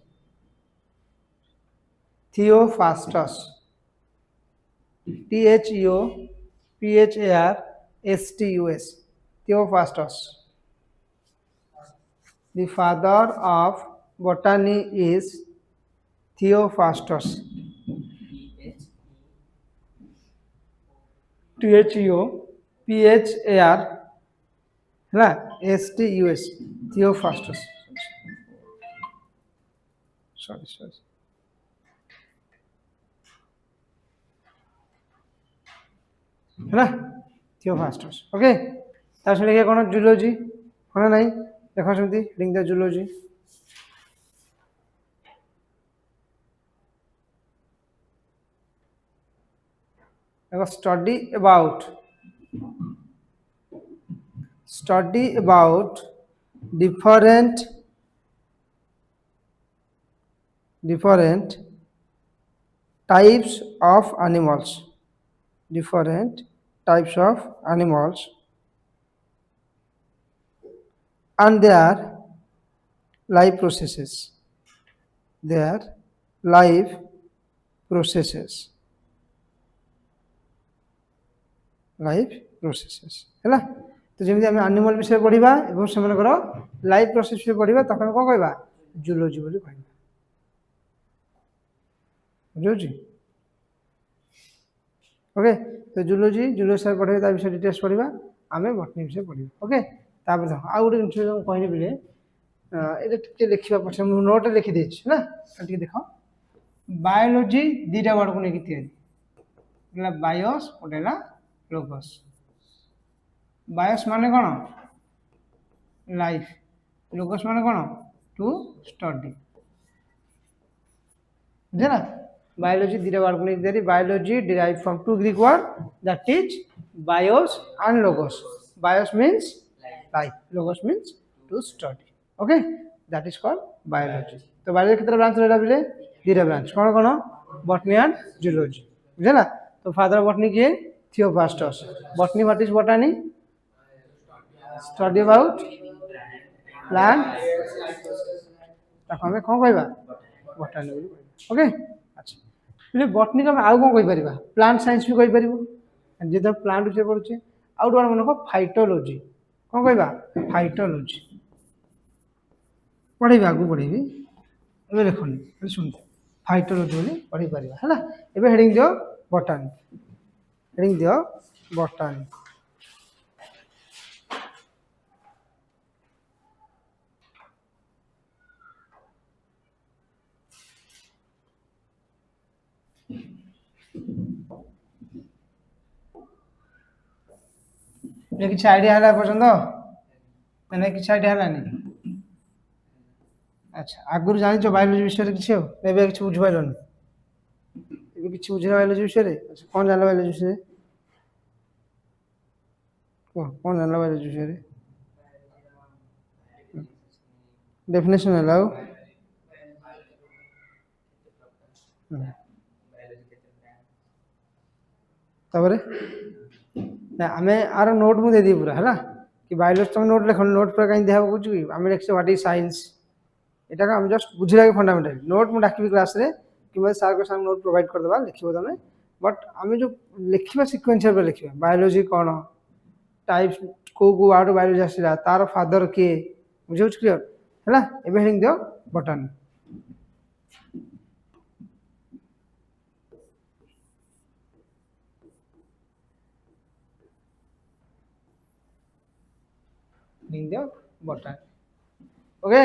Theophrastus. Theophrastus. Theophrastus. The father of botany is Theophrastus. Theophrastus. Theophrastus. Sorry. है ना थियोफास्टस ओके तार लिखे कौन जूलॉजी कौन नहीं देखो सेमती हेडिंग द जूलॉजी देखो study about different types of animals and their life processes life processes है तो जमी आम एनिमल विषय पढ़ा और से लाइफ प्रोसेस विषय पढ़ा तक कौन कह जूलॉजी बोली कह बुझे ओके तो जूलॉजी सर पढ़े विषय डिटेल्स पढ़ा आम बटनी विषय पढ़ा ओके तापर देख आउ गोटे जिन कहनी बोले ये लिखा पछे नोट लिखिदे है देख बायोलोजी दीटा वर्ड को लेकिन तैयारी बायोस गोटे लोगस बायोस माने कौन लाइफ लोगस माने कौन टू स्टडी बुझे ना बायोलॉजी दीटा वर्ड को लेकिन biology derive from two Greek word that is bios and logos bios means life logos means to study okay that is called biology तो बायोलॉजी कितना ब्रांच रहला बिले दीटा ब्रांच कौन कौन बॉटनी एंड जूलॉजी बुझे ना तो फादर बॉटनी किए Theophrastus botany what is botany study about plant ताको हमें कौन कहबा बॉटनी बोली कहबा ओके अच्छा फिर बॉटनी का आउ कौन कहि परिबा प्लांट साइंस भी कहि परिबो जे तो प्लांट विषय पढुचे आउट वन मन को फाइटोलॉजी कौन कहबा फाइटोलॉजी पढ़ेबी आगु पढ़ेबी एबे देखनी सुन फाइटोलॉजी बोली पढ़ी परिबा हैला एबे हेडिंग दियो बॉटनी हेडिंग दियो बॉटनी ये किसी आइडिया है पर्यंत मैंने किसी आइडिया है अच्छा आगुरी जान बायोलॉजी विषय किसी एवं किसी बुझिपार किसी बुझे बायोलॉजी विषय अच्छा कौन जान बायोलॉजी विषय कौन जान बायोलॉजी विषय डेफिनेशन है लाओ तापरे ना आम आर नोट मुझे देदी पूरा है कि बायोलॉजी तुम नोट लिख नोट पूरा कहीं देहा कौच कि आम लिखे व्हाट इज साइंस यहाँ आम जस्ट बुझे फंडामेंटाल नोट मुझे डाक क्लास रे कि सार को सामने नोट प्रोवाइड करदे लिख तुम बट आम जो लिखा सिक्वेन्शियल लिखा बायोलॉजी कौन टाइप्स कौ कौ आर्ट बायोलॉजी आसला तार फादर किए बुझे क्लीयर है एवं हेडिंग दियो बॉटनी हेडिंग दियो बॉटनी ओके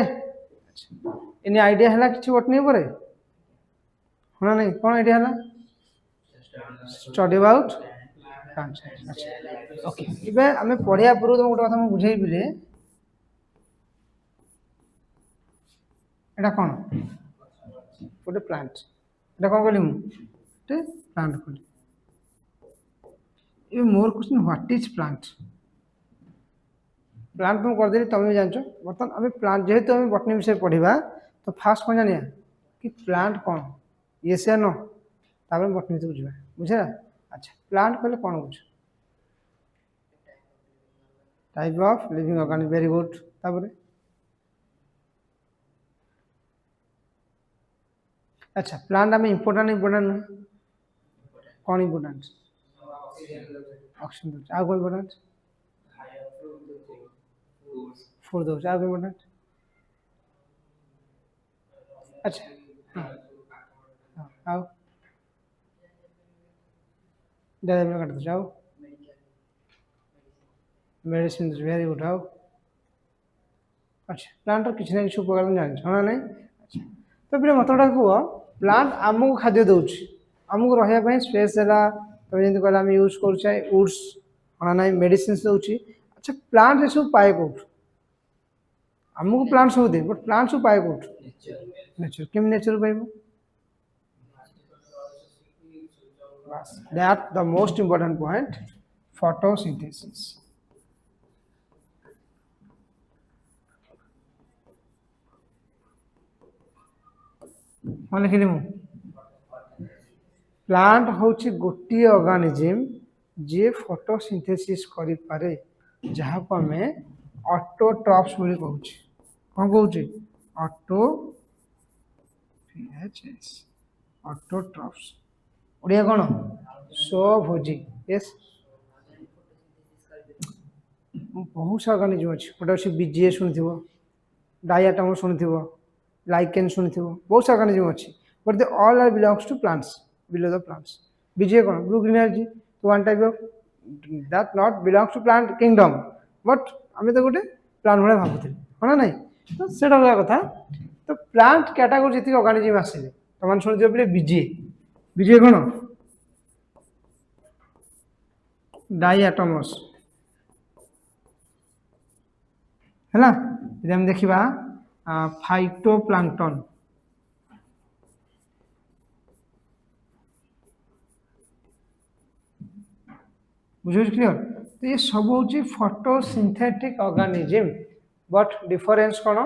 इन आइडिया है कि बटनी पर हाँ नहीं कौन आइडिया है स्टडी अबाउट अच्छा ओके इबे आमे पढ़िया पूर्व तुम गोटे कथा बुझेबी रे एटा कौन गोटे प्लांट एटा कौन कहली मुझे प्लांट कहली ये more question what is plant plant तुम करदेली तुम भी जानछ बर्तमान आम प्लांट जेहेतु आम बटनी विषय पढ़ा तो फास्ट कौन जानिया कि प्लांट कौन ये से नो तापर बटनी तो बुझा बुझे अच्छा प्लांट कहले कौन बुझ type of living organism very good तापर अच्छा प्लांट आम इम्पोर्टेंट नुह कौन इम्पोर्टेंट ऑक्सीजन आ कौन इम्पोर्टेंट फूड दो क्या इम्पोर्टेंट अच्छा हाँ आओ ज़्यादा काट दो जाओ मेडिसिन वेरी गुड आओ अच्छा प्लांट किसी ना किसी उपकार जान हाँ नहीं अच्छा तो फिर मत कह प्लांट आमको खाद्य दौर आमको रहा स्पेस है तुम जमी कहला यूज कर वुड्स हाँ ना मेडिसिन दौर अच्छा प्लांट ये सब पाए कौट आमको प्लांट्स सब दे बट प्लांट्स पाए कोठ नेचर केम नेचर पाइबो बस that the most important point photosynthesis मन लिखिली मु प्लांट होची गोटी ऑर्गेनिज्म जे फोटोसिंथेसिस करि पारे जहाँ को हमें ऑटोट्रॉफ्स बोली कहूची कौन कहूची ऑटो पीएचएस ऑटोट्रॉफ्स ओडिया कौन स्वभोजी यस बहुत सा ऑर्गेनिज्म अच्छी गोटे अच्छे बीजीए शुणिथिबो डायाटम शुणिथिबो लाइकेन शुणिथिबो बहुत सा ऑर्गेनिज्म अच्छी but they all are belongs to plants below the plants BGA कौन ब्लू ग्रीन एलर्जी तो one type of that not belongs to plant kingdom but आमे तो गोटे प्लांट भाई भाबुथिले हां नहीं तो सेटा होला कथा तो प्लांट कैटेगरी जति ऑर्गेनिज्म आसीले तो मान शुणिथिबो बिले बीजीए बीजीए कौन डायाटमस है ना यदि हम देखिबा फाइटोप्लांक्टन बुझे क्लियर तो ये सब हूँ फोटोसिंथेटिक ऑर्गेनिज्म बट डिफरेंस कौन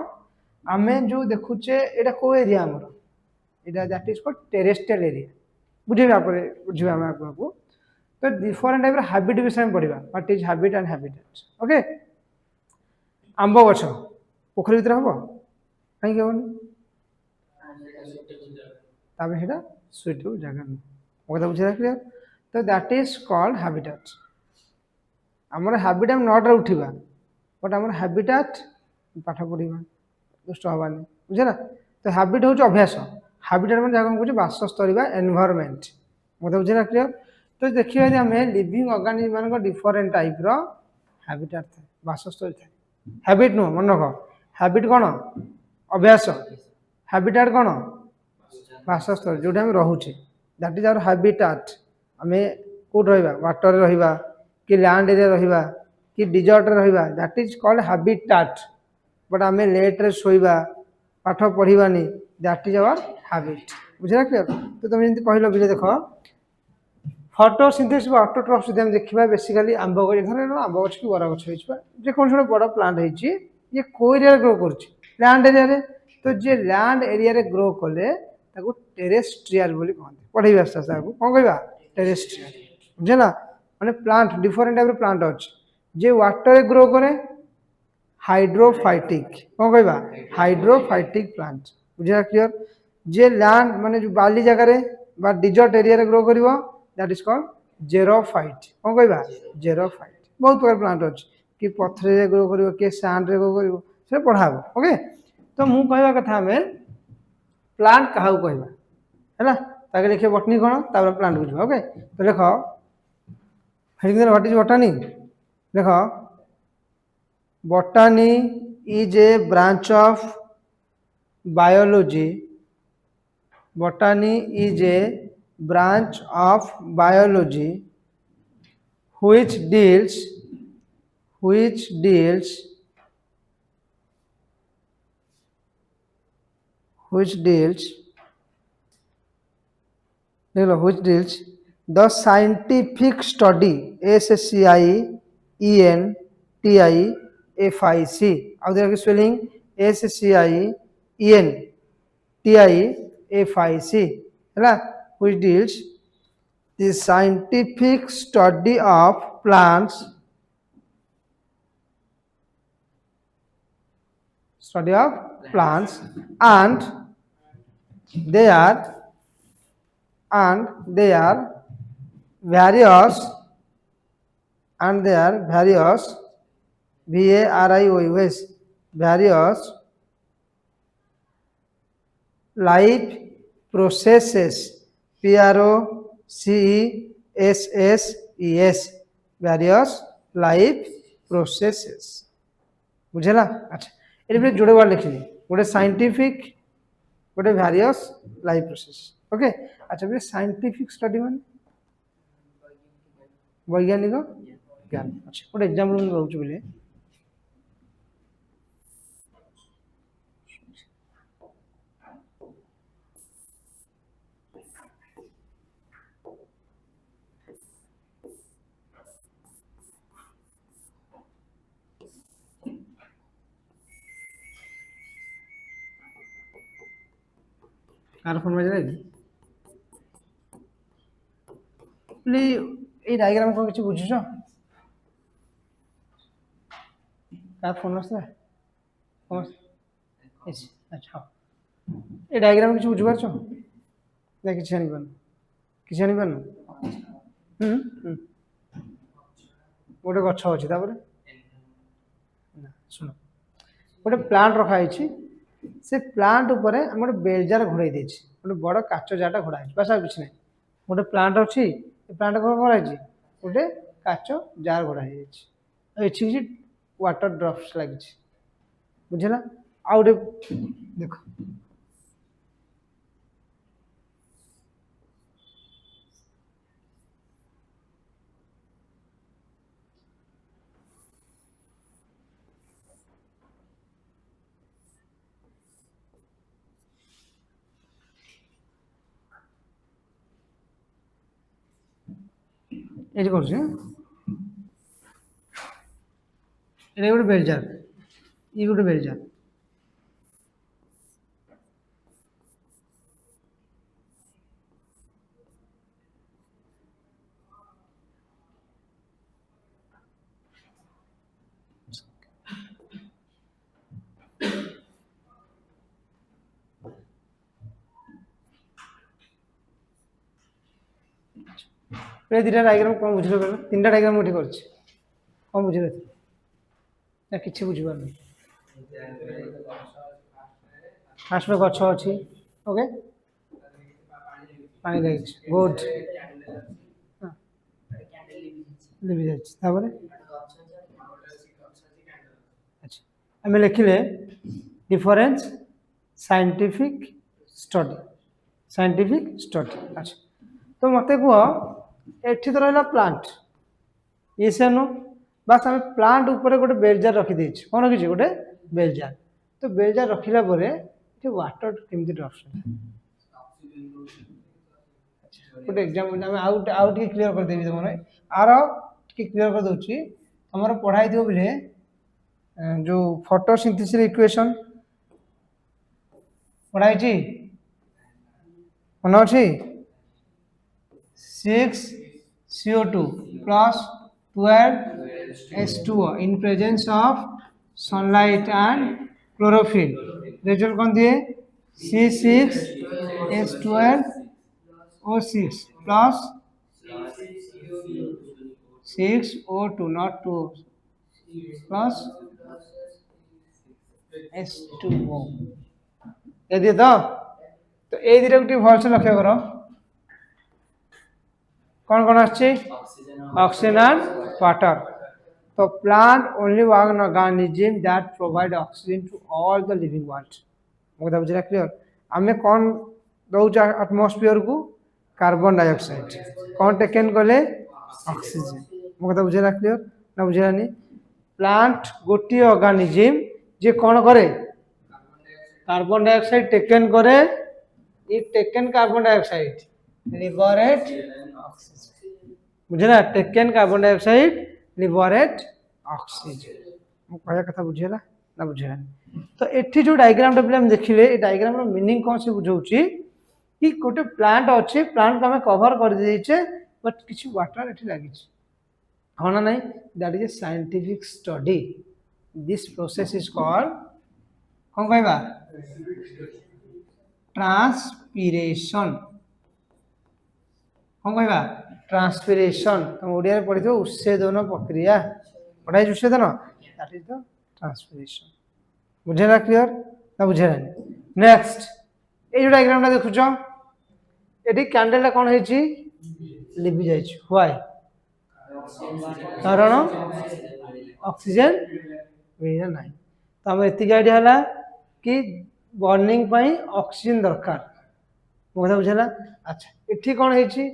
आमे जो देखुचे एटा को एरिया हमर एटा that is called terrestrial area बुझे बुझे आमे आपको तो डिफरेंट टाइप हैबिट विषय में पढ़िबा what is habit and habitats okay आंब गछ पोखरी भीतर हबो कहीं हेबनी तामे हेटा सुइटेबल जगह न ओकरा बुझे क्लियर तो दैट इज कॉल्ड हैबिटेट आमर हैबिट हम नॉट उठिबा बट आमर हैबिटेट पाठ पढ़िबा दुष्ट हबानी बुझे ना तो हैबिट होच अभ्यास हैबिटेट माने जाको कहू वासस्थली बा एनवायरनमेंट मतलब बुझे ना क्लियर तो देखिए यदि हमें लिविंग ऑर्गेनिज्म मान डिफरेंट टाइप रो हैबिटेट थाए वासस्थली थाए हैबिट नो मन रख हैबिट कौन अभ्यास हैबिटेट कौन वासस्थल जो हम रोचे दैट इज आवर हैबिटेट आमे कोड रहिबा वाटर रहिबा कि लैंड एरिया रहिबा कि डिजर्ट रहिबा that is called habitat but आमे लेट रे सोइबा पाठ पढ़िबानी दैट इज आवर हैबिट बुझला क्लियर तो तुम जंती कहलो बिले देखो फोटोसिंथेसिस ऑटोट्रॉफ्स जदि हम देखिबा बेसिकली आंब गछ धर आंब गछ कि बरा गछ होइछबा जे कोन छोटे बड़ा प्लांट होइछि ये को एरिया रे ग्रो करछि लैंड एरिया रे तो जे लैंड एरिया रे ग्रो कले ताको टेरेस्ट्रियल बोली कहନ୍ତି पढ़िबा आस्ता को कोन कहबा टेरेस्ट्रियल बुझला माने प्लांट डिफरेंट टाइप रो प्लांट अछि जे वाटर रे ग्रो करे हाइड्रोफाइटिक कोन कहबा हाइड्रोफाइटिक प्लांट बुझला क्लियर जे लैंड माने जो बाली जगह रे बा डिजर्ट एरिया रे ग्रो करिवो दैट इज कॉल्ड जेरोफाइट कोन कहबा जेरोफाइट बहुत प्रकार प्लांट अछि कि पत्थर रे ग्रो करिवो के सैंड रे ग्रो करिवो से पढ़ाबो ओके तो मु कहबा कथा हमें प्लांट काहू कहबा हैला ताके लिखे बॉटनी कोन तापर प्लांट बुझबा ओके तो देखो हेडिंग व्हाट इज बॉटनी देखो botany is a branch of biology botany is a branch of biology which deals which deals the scientific study SCIENTIFIC out there spelling SCIENTIFIC है which deals the scientific study of plants and their various VARIOUS various life processes PROCESSES various life processes बुझेला अच्छा ये जोड़े बार लिखिली गोटे साइंटिफिक गोटे वेरियस लाइफ प्रोसेस ओके अच्छा बे साइंटिफिक स्टडी माने वैज्ञानिक ज्ञान अच्छा गोटे एग्जांपल रहउछ बोले कार फॉर्म में এই ডায়াগ্রাম কোন কিছু বুঝুছ कार फॉर्म আছে আচ্ছা এই ডায়াগ্রাম কিছু বুঝি পারছো না কিছু জানি পারো কিছু জানি পারো হুম গোটে গছ আছে তারপরে না শুনো গোটে প্লান্ট রখা হয়েছি से प्लांट ऊपर हम गोटे बेलजार घोड़ाई देछि गोटे बड़ काच जारटा घोड़ा है बस किसी ना गोटे प्लांट अच्छी प्लांट कौन कराई गोटे काच जार घोड़ा है वाटर ड्रप्स लगी बुझेगा आउ गोटे देख ये कर गोटे बेलजार ये गोटे बेलजार ये दुटा डायग्राम कौन बुझल कह तीन डायग्राम गोटे कर कौन बुझे ना कि बुझीपार फास्ट में गछ अच्छी ओके पानी लगे गुड लिभि जाए अच्छा आम लिखिले डिफरेंस साइंटिफिक स्टडी अच्छा तो मत कह एठी तो रहा प्लांट ये से नु बस आम प्लांट ऊपर गोटे बेलजार रखी कौन रखी गोटे बेलजार तो बेलजार रखिला वाटर केमती ड्रप्स गोटे एग्जांपल आउ क्लियर कर देबी तुम आर क्लियर कर दूची तुम पढ़ाई थो बोले जो फोटोसिंथेसिस इक्वेशन पढ़ाई मन अच्छी 6 CO2 plus 12 H2O in presence of sunlight and chlorophyll. Result कौन दिए C6H12O6 plus 6O2 not 2 plus H2O. ये दिए तो ये दिटा गोटे भल से लक्ष्य करो कौन कौन ऑक्सीजन एंड वाटर तो plant only one organism that provide oxygen to all the living world मोटा बुझा क्लियर आम कौन दौच एटमॉस्फेयर को कार्बन डाइऑक्साइड कौन टेकन कले ऑक्सीजन मोटा बुझा क्लियर ना बुझानी प्लांट गोटे ऑर्गेनिज्म जे कौन करे कार्बन डाइऑक्साइड टेकन करे it taken carbon dioxide liberate बुझे ना taken carbon dioxide liberate oxygen मो कहया कथा बुझेला ना बुझेला तो एठी जो डायग्राम टा हम देखिले ए डायग्राम रो मीनिंग कौन से बुझौची कि गोटे प्लांट अच्छे प्लांट को हमें कवर कर देइछे बट किछि वाटर एठी लागि छै होना नहीं that is a scientific study this process is called कौन कहबा ट्रांसपिरेशन कौन कहबा ट्रांसपिरेशन तुम ओडिया पढ़ी थो उच्छेदन प्रक्रिया पढ़ाई उच्छेदन दैट इज द ट्रांसपिरेशन बुझेला क्लियर ना बुझेला नेक्स्ट ए जो डायग्राम टा देखुछ एटी कैंडल टा कोन हेची लिबि जाय छै व्हाई कारण ऑक्सीजन मिलना नहीं तो हम एति आइडिया हला कि बर्निंग पई ऑक्सीजन दरकार मोदा बुझेला अच्छा एठी कोन हेची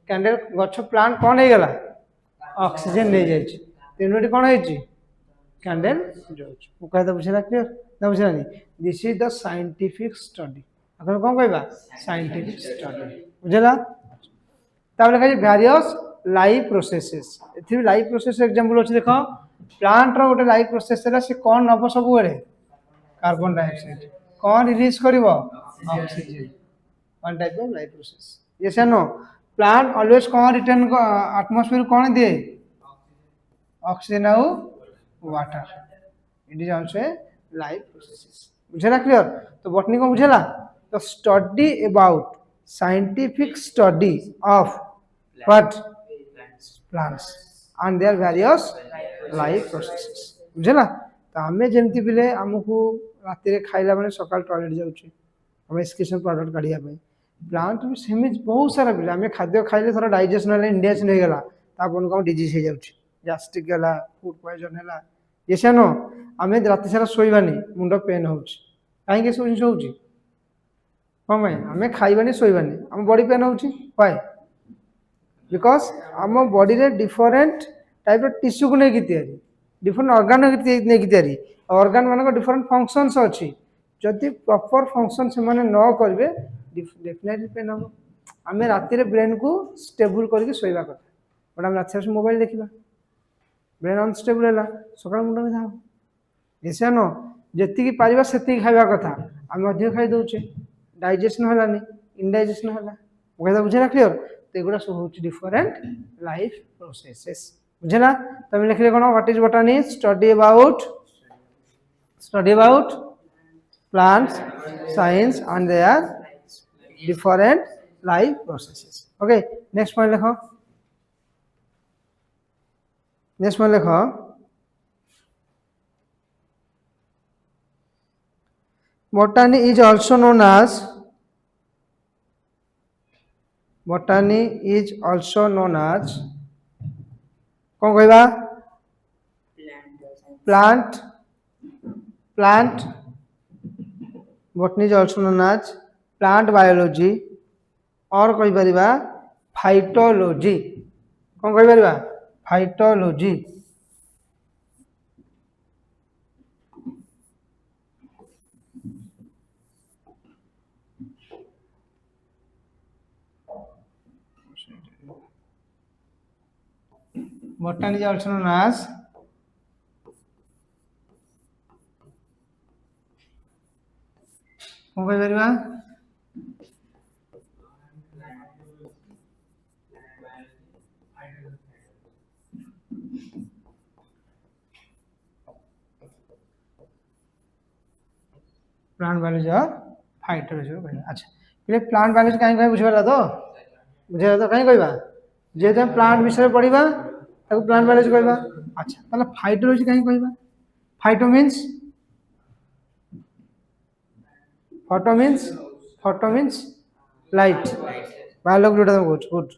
कैंडल गछ प्लांट कौन हो गला ऑक्सीजन ले जाय छै तीनोटी कौन है कैंडल जाउछ ओ कहता बुझला क्लियर ना बुझला नहीं this is the scientific study अपन कौन कहबा साइंटिफिक स्टडी बुझला ताबले कहि वेरियस लाइफ प्रोसेसेस एथि लाइफ प्रोसेस एग्जांपल अछि देखो प्लांट रो गोटे लाइफ प्रोसेस है से कौन नब सब बेले कार्बन डाइऑक्साइड कौन रिलीज करिवो oxygen one type of life process yes या नो प्लांट ऑलवेज कौन रिटर्न एटमॉस्फेयर कौन दिए ऑक्सीजन आउ water it is also a life processes बुझेला क्लियर तो बॉटनी को बुझेला तो study about scientific study of what plants and their various life processes बुझेला तो आमे जेमती बिले हमकु राति रे खाइला माने सकाल टॉयलेट जाउची हम एक्सक्रीशन प्रोडक्ट काढिया पे प्लांट में सेमी बहुत सारा बिले आमे खाद्य खाइले थोड़ा डाइजेशन वाले इंडियन नहीं गला तापन को डिजीज हो जाउची गैस्ट्रिक गला फूड पॉइजन हैला येसे नो आमे राति सारा सोइबानी मुंडो पेन होउची काहे के सोइन होउची हां भाई आमे खाइबानी सोइबानी हम बॉडी पेन होउची व्हाई बिकॉज आम बॉडी रे डिफरेंट टाइप ऑफ टिश्यू को लेकिन तैयारी डिफरेंट ऑर्गन लेकिन तैयारी ऑर्गन मान डिफरेंट फंक्शंस अच्छी जदि प्रॉपर फंक्शन से माने न करेंगे डेफिनेटली पेन हम आम राति ब्रेन को स्टेबल करके शोवा कथा बट आम रात मोबाइल देखा ब्रेन अनस्टेबल है सका मुंड बिधा हम ऐसा न जी पार से खावा कथा आम अधिक खाई दौचे डाइजेशन है इनडाइजेशन है कहता बुझेगा क्लियर तो एगुड़ा सब हूँ डिफरेंट लाइफ प्रोसेसेस बुझेला तुम लिखले कौन what is botany study about plants science and their different life processes okay next point लिखो botany is also known as कौन कहबा plant botany is also known as plant biology और कहि परिबा फाइटोलॉजी कौन कहि परिबा phytology botany is also known as कौन कहि परिबा प्लांट बायोलॉजी और फाइटोलॉजी अच्छा ये प्लांट बायोलॉजी कहीं कहीं बुझेला तो कहीं कहबा जे तुम प्लांट विषय पढ़ा ताको प्लांट बायोलॉजी कहबा अच्छा ताले फाइटोलॉजी कहीं कहबा फाइटो मीन्स लाइट बायोलॉजी जोटा कहूँ गुड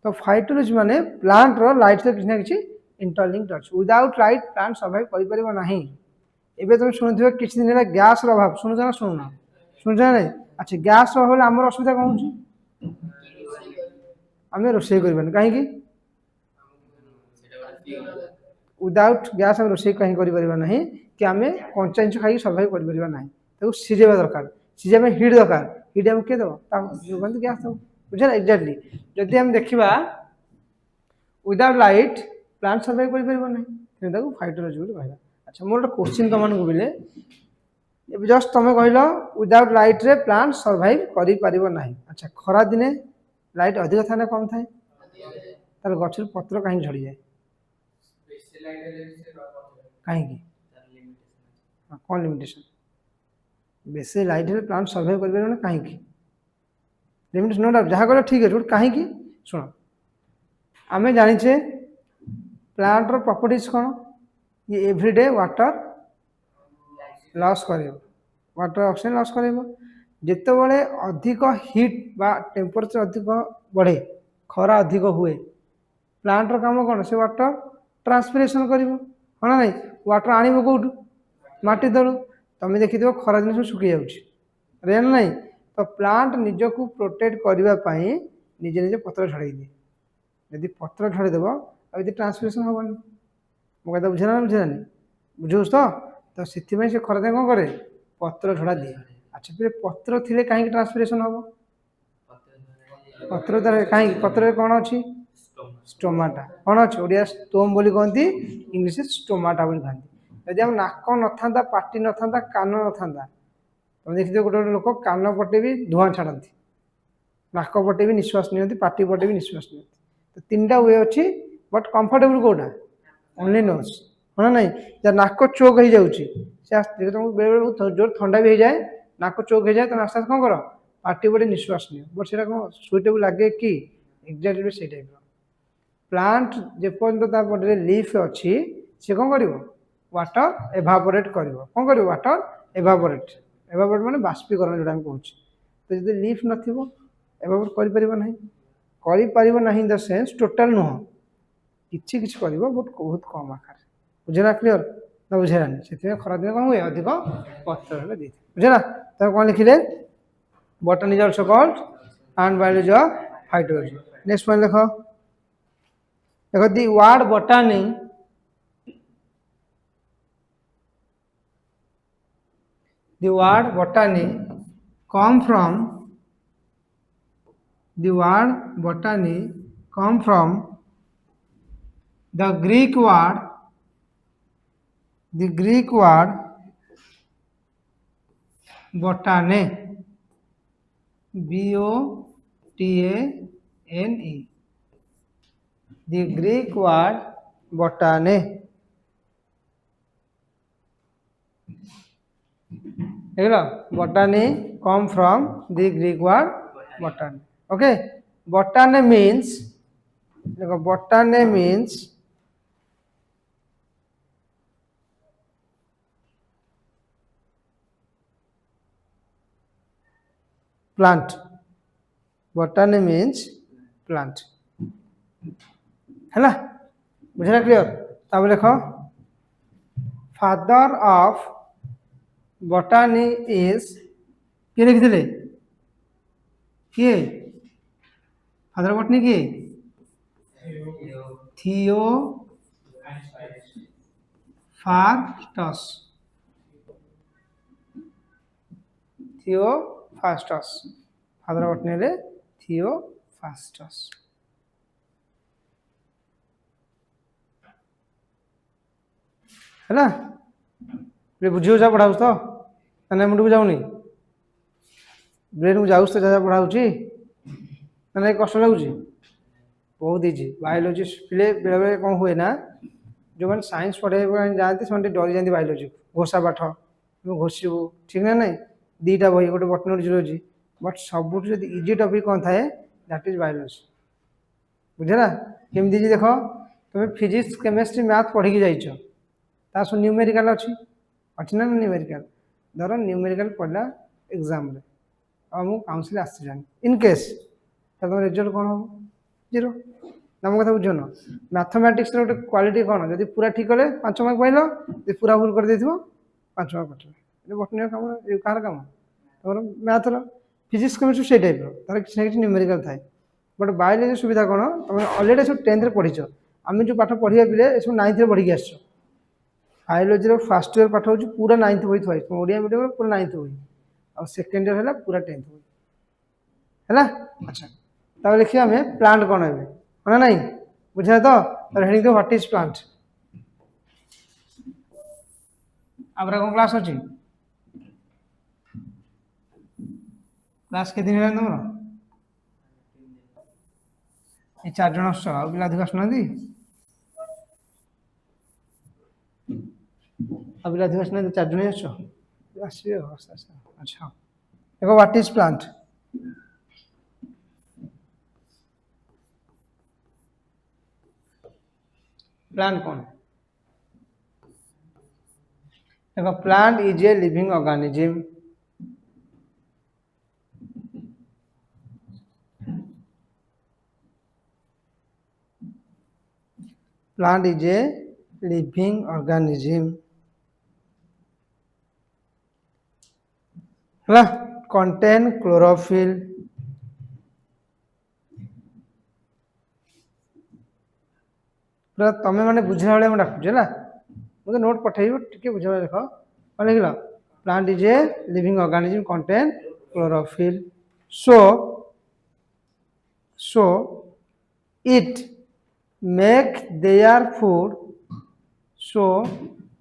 तो फाइटोलॉजी माने प्लांट रो लाइट से किसी ना किसी इंटरलिंक्ड अछि विदाउट लाइट प्लांट सर्वाइव करि परिबो नाही एबे तुम शुणुथिबे किछि दिन गैस रो अभाव शुणुछ ना शुणुछ ना अच्छा गैस रो होले हमर असुविधा कोन होछि आमे रोषे करबन काहे कि विदाउट गैस हम रोषे कहीं करि परिबा नाही कि आमे कंचा इंच खाई सर्वाइव करि परिबा नाही ताको सिजेबा दरकार सिजे में हीट दरकार हीट हम के दो ता जोगन गैस दो बुझला एग्जैक्टली जदि हम देखिबा विदाउट लाइट प्लांट सर्वाइव करि परिबा नाही ते ताको फाइटोलॉजी बोली कहला अच्छा मोर क्वेश्चन तुम को बिले जस्ट तुम कहल विदाउट लाइट रे प्लांट सर्वाइव करि परिबो नाही अच्छा खरा दिने लाइट अधिक था ना कम थाए तार गछर पत्र कहीं झड़ी जाए कहीं कौन लिमिटेशन बेसी लाइट रे प्लांट सर्वाइव कर ना कहीं लिमिटेशन नो डाउट जहाँ कहल ठीक है कहीं शुण आम जाचे प्लांट रो प्रॉपर्टीज कौन ये एवरीडे वाटर लॉस कर वाटर ऑक्सीजन लॉस कर जिते बड़े अधिक हिट बा टेम्परेचर अधिक बढ़े खरा अधिक हुए प्लांट रो काम कौन से वाटर ट्रांसपिरेशन कर नहीं वाटर आनब कौटू माटी तलू तुम देखिए खरा दिन सब सुखी जाऊँगी रेन नहीं तो प्लांट निजक प्रोटेक्ट करने निजे निजे पत्र झड़े दिए यदि पत्र झड़ेदेव आदि ट्रांसपिरेशन हेनी मो कहता बुझेना बुझेलानी बुझुस तो से खरा दिन कौन करे पत्र झड़ा दिए अच्छा फिर पत्र थिले कहीं ट्रांसपिरेशन हम पत्र कहीं पत्र कौन अच्छी स्टोमाटा कौन अच्छे ओडिया स्टोम बोली कहती इंग्लिश स्टोमाटा बोली कहती ଯଦି ଆମ ନାକ ନଥାନ୍ତା ପାଟି ନଥାନ୍ତା କାନ ନଥାନ୍ତା ତମେ ଦେଖିଥିବ ଗୋଟେ ଗୋଟେ ଲୋକ କାନ ପଟେ ବି ଧୂଆଁ ଛାଡ଼ନ୍ତି ନାକ ପଟେ ବି ନିଶ୍ୱାସ ନିଅନ୍ତି ପାଟି ପଟେ ବି ନିଶ୍ୱାସ ନିଅନ୍ତି ତ ତିନିଟା ୱେ ଅଛି ବଟ୍ କମ୍ଫର୍ଟେବୁଲ୍ କେଉଁଟା ଓନ୍ଲି ନୋଜ୍ ହଁ ନା ନାହିଁ ଯାହା ନାକ ଚୋକ୍ ହେଇଯାଉଛି ସେ ତମକୁ ବେଳେବେଳେ ବହୁତ ଜୋର ଥଣ୍ଡା ବି ହେଇଯାଏ ନାକ ଚୋକ୍ ହେଇଯାଏ ତମେ ଆସ୍ତେ ଆସ୍ତେ କ'ଣ କର ପାଟି ପଟେ ନିଶ୍ୱାସ ନିଅ ବଟ୍ ସେଇଟା କ'ଣ ସୁଇଟେବୁଲ୍ ଲାଗେ କି ଏକ୍ଜାକ୍ଟଲି ସେଇ ଟାଇପ୍ର ପ୍ଲାଣ୍ଟ ଯେପର୍ଯ୍ୟନ୍ତ ତା ବଡ଼ିରେ ଲିଫ୍ ଅଛି ସେ କ'ଣ କରିବ ୱାଟର ଏଭାପୋରେଟ୍ କରିବ କ'ଣ କରିବ ୱାଟର ଏଭାପୋରେଟ୍ ଏଭାପୋରେଟ୍ ମାନେ ବାଷ୍ପୀକରଣ ଯେଉଁଟା ଆମେ କହୁଛୁ ତ ଯଦି ଲିଫ୍ ନଥିବ ଏଭାପୋରେଟ୍ କରିପାରିବ ନାହିଁ ଇନ୍ ଦ ସେନ୍ସ ଟୋଟାଲ୍ ନୁହଁ କିଛି କିଛି କରିବ ବଟ୍ ବହୁତ କମ୍ ଆକାରରେ ବୁଝିଲା କ୍ଲିଅର ନା ବୁଝିଲାନି ସେଥିପାଇଁ ଖରାଦିନେ କ'ଣ ହୁଏ ଅଧିକ ପତ୍ର ହେଲେ ଦେଇଥାଏ ବୁଝିଲା ତାକୁ କ'ଣ ଲେଖିଲେ botany is also called plant biology of phytology next point ଦେଖ the word botany come from the Greek word botane BOTANE the Greek word botany botany come from the Greek word botany okay botany means plant botany means plant है ना बुझला क्लियर तब देखो फादर ऑफ बॉटनी इज किए लिखिले किए फादर बॉटनी किए थियोफास्टस फादर बॉटनी रे थियोफास्टस है ना बुझी जा पढ़ाऊँ तो ना मुंड को जाऊनी ब्रेन को जाऊँ तो जहाँ पढ़ाऊँ ना कष्ट लगुच बहुत इजी बायोलोजी पिले बेले बेले कौन हुए ना जो मैंने साइंस पढ़े जाती से डरी जाती बायोलोजी घोषा पाठ घोषबू ठीक ना ना दीटा बही गोटे बटनी गोटे जुलोजी बट सब इजी टॉपिक कौन थाए दैट इज बायोलोजी बुझेगा केमती देख तुम फिजिक्स केमिस्ट्री मैथ पढ़ी जाइछ ता सब न्यूमेरिकल अच्छी ना न्यूमेरिकल धर न्यूमेरिकल पढ़ला एग्जाम रे और मु काउंसिल आसान इन केस तुम रिजल्ट कौन हम जीरो तुम कथा बुझ न मैथमेटिक्स गोटे क्वालिटी कौन जब पूरा ठीक कले 5 मार्क पाइल पूरा भूल कर 5 मार्क कटे बटनी कम कहार कम तुम मैथर फिजिक्स केमिस्ट्री से टाइप तार किसी न्यूमेरिकल थाए बट बायोलोजी सुविधा कौन तुम अलरेडी सब 10th पढ़ीच आम जो पाठ पढ़ा पिले सब 9th पढ़ी आस बायोलोजी फर्स्ट इयर पाठ हो पूरा 9th बही थी ओडिया मीडियम पूरा 9th बही और सेकेंड इयर है पूरा 10th बही है अच्छा तब लिखिए आम प्लांट कौन है ना ना बुझा तो हेडिंग तो व्हाट इज प्लांट आपर कौन क्लास अच्छी क्लास के दिन है तुम ये 4 जन आस पिला अधिक आसुना अभी अधिक आसना 4 जन आसबे अच्छा देखो व्हाट इज प्लांट प्लांट कौन देखो plant is a living organism plant is a living organism है contain chlorophyll तमें मैंने बुझा भाई मुझे डाकुचे है मुझे नोट पठेब टे बुझा देख कौन लिख plant is a living organism contain chlorophyll so it make their food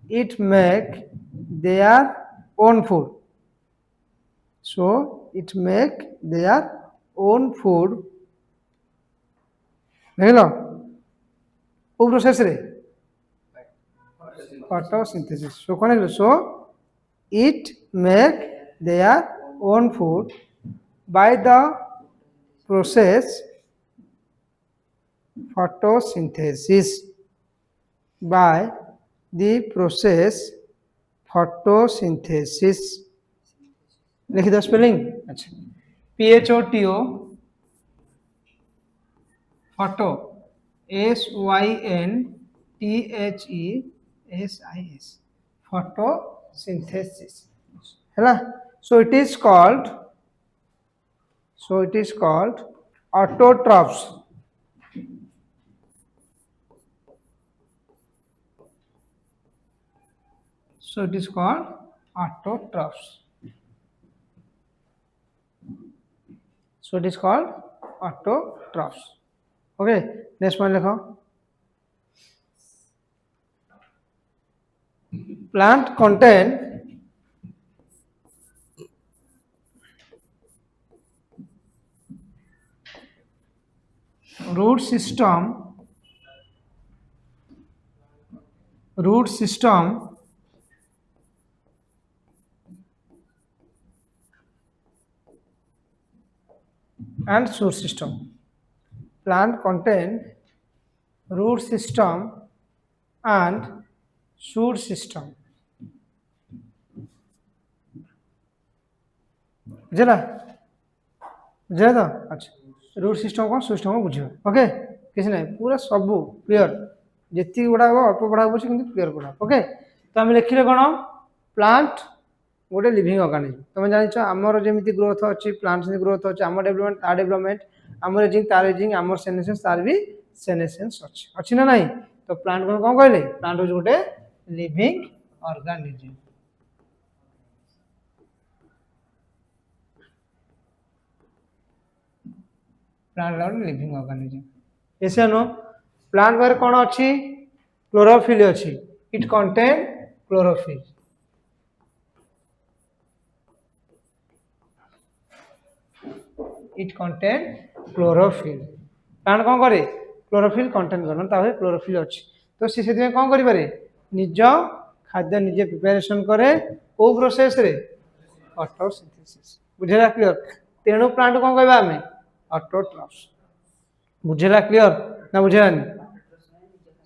it make their own food. So it make their own food. দেখলো কোন প্রসেস রে photosynthesis. So কোন লিখলো so it make their own food by the process photosynthesis. By the process photosynthesis. लिखी दो स्पेलिंग अच्छा PHOTO photo SYNTHESIS photosynthesis है so it is called autotrophs. So it is called autotrophs. So it is called autotrophs. Okay, next one लिखो. Plant contain root system and shoot system. Plant contain root system and shoot system. बुझेला बुझे तो अच्छा रूट सिस्टम कौन सिस्टम को बुझे ओके किसी नहीं पूरा सब क्लियर जितनी गुड़ा अल्प पढ़ा कि क्लियर पढ़ा ओके तो आम लिखिले कौन प्लांट गोटे लिविंग ऑर्गेनिज्म तुम जान आमर जमी ग्रोथ अच्छी प्लांट ग्रोथ अच्छे आम डेवलपमेंट तार डेवलपमेंट आमर एजिंग तार एजिंग आमर सेनेसेंस तार भी सेनेसेंस अच्छी ना नहीं तो प्लांट कौन कौन कहले प्लांट हूँ गोटे living organism. Plant living organism ऐसे नो प्लांट बारे कौन अच्छी क्लोरोफिल अच्छी it contain chlorophyll it contain chlorophyll plant कौन करे क्लोरोफिल कंटेन करना क्लोरोफिल अच्छी तो सी कौन करे निज खाद्य निजे प्रिपेरेसन करे को प्रोसेस रे ऑटोसिंथेसिस बुझेला क्लियर तेणु प्लांट कौन कहबा हमें ऑटोट्रॉफ्स बुझेला क्लियर ना बुझेलानी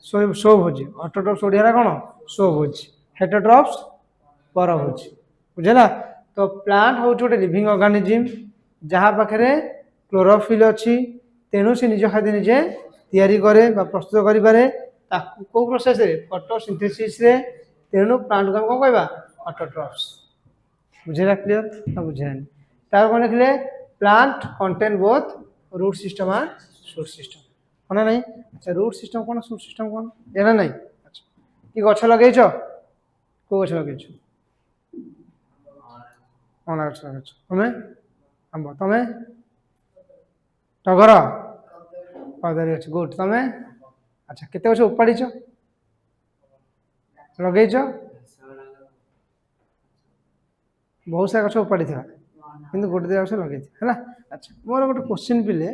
सो भोजी ऑटोट्रॉफ्स ओडिया कौन सो भोजी हेटोट्रॉफ्स पर भोजी बुझेला तो प्लांट हूँ गोटे लिविंग ऑर्गेनिज्म जहाँ पाखे क्लोरोफिल अच्छी तेणु से निज खाद्य निजे तैयारी करे प्रस्तुत करें को प्रोसेस रे फोटोसिंथेसिस रे तेणु प्लांट को कौन कहबा ऑटोट्रॉफ्स बुझेला क्लियर ना बुझेलानी तार कौन लिखले plant contain both root system and shoot system है ना नहीं अच्छा रूट सिस्टम कौन शूट सिस्टम कौन जाना नहीं अच्छा कि गछ लगेछ को गछ लगेछ अना गछ लगेछ तमे आंब तमे टगर कदली अच्छे गुड तमे अच्छा केते गछ उपाड़ीछ लगेछ बहुत सारा गछ उपाड़ी था किंतु गोटे दिया गछ लगे है अच्छा मोर गोटे क्वेश्चन पिले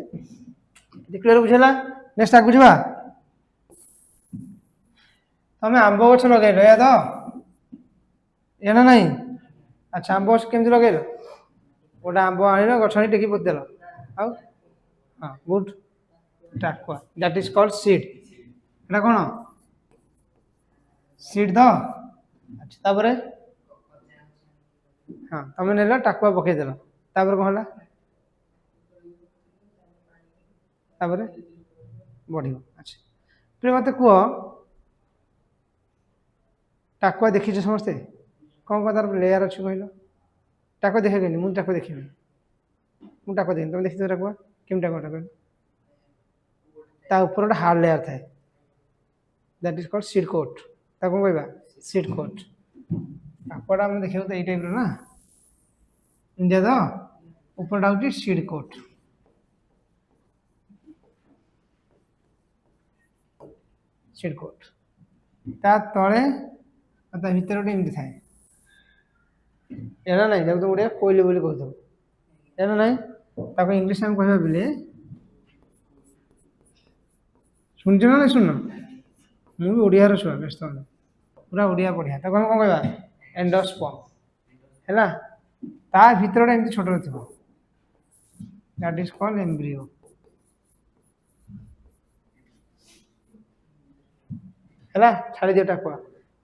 क्लियर बुझेला नेक्स्ट आगु जा तमें आंब गछ लगेल या तो या ना नहीं अच्छा आंब गछ केमती लगेल गोटे आंब आनिल गछ आनी टेकी पोतिदेल आउ हाँ गुड टाकुआ दैट इज कॉल्ड सीड एटा कौन सीड तो अच्छा तापरे हाँ तुम नेल टाकुआ पकईदेल तापर कौन है तापर बढ़ अच्छा फिर मत कह टाकुआ देखी समस्ते कौन कौन तार लेयर अच्छे कहल टाकुआ देखे मुझे टाकुआ देखी मुझे टाकुआ देखी तुम देखी टाकुआ केम टाकुआ कहल ता ऊपर गोटे हार्ड लेयर थाए that is called seed coat कौन कहबा सीड कोट टाकुआ आम देखा तो यही टाइप ना इंडिया तो ऊपर हूँ सीड कोट ता तले ତା ଭିତରେ ଗୋଟେ ଏମିତି ଥାଏ ଏନା ନାଇଁ ତାକୁ ତ ଓଡ଼ିଆ କୋଇଲି ବୋଲି କହୁଥାଉ ଏନା ନାଇଁ ତାକୁ ଇଂଲିଶ ଆମେ କହିବା ବେଲେ ଶୁଣିଛ ନା ନାଇଁ ଶୁଣିନ ମୁଁ ବି ଓଡ଼ିଆର ଛୁଆ ବ୍ୟସ୍ତ ନାହିଁ ପୁରା ଓଡ଼ିଆ ପଢ଼ିଆ ତାକୁ ଆମେ କ'ଣ କହିବା ଏଣ୍ଡୋସ୍ପର୍ମ ହେଲା ତା ଭିତରେ ଗୋଟେ ଏମିତି ଛୋଟ ଥିବ ଦ୍ୟାଟ୍ ଇଜ୍ କଲ୍ଡ ଏମ୍ବ୍ରିଓ ହେଲା ଛାଡ଼ି ଦିଅ ଟାକୁଆ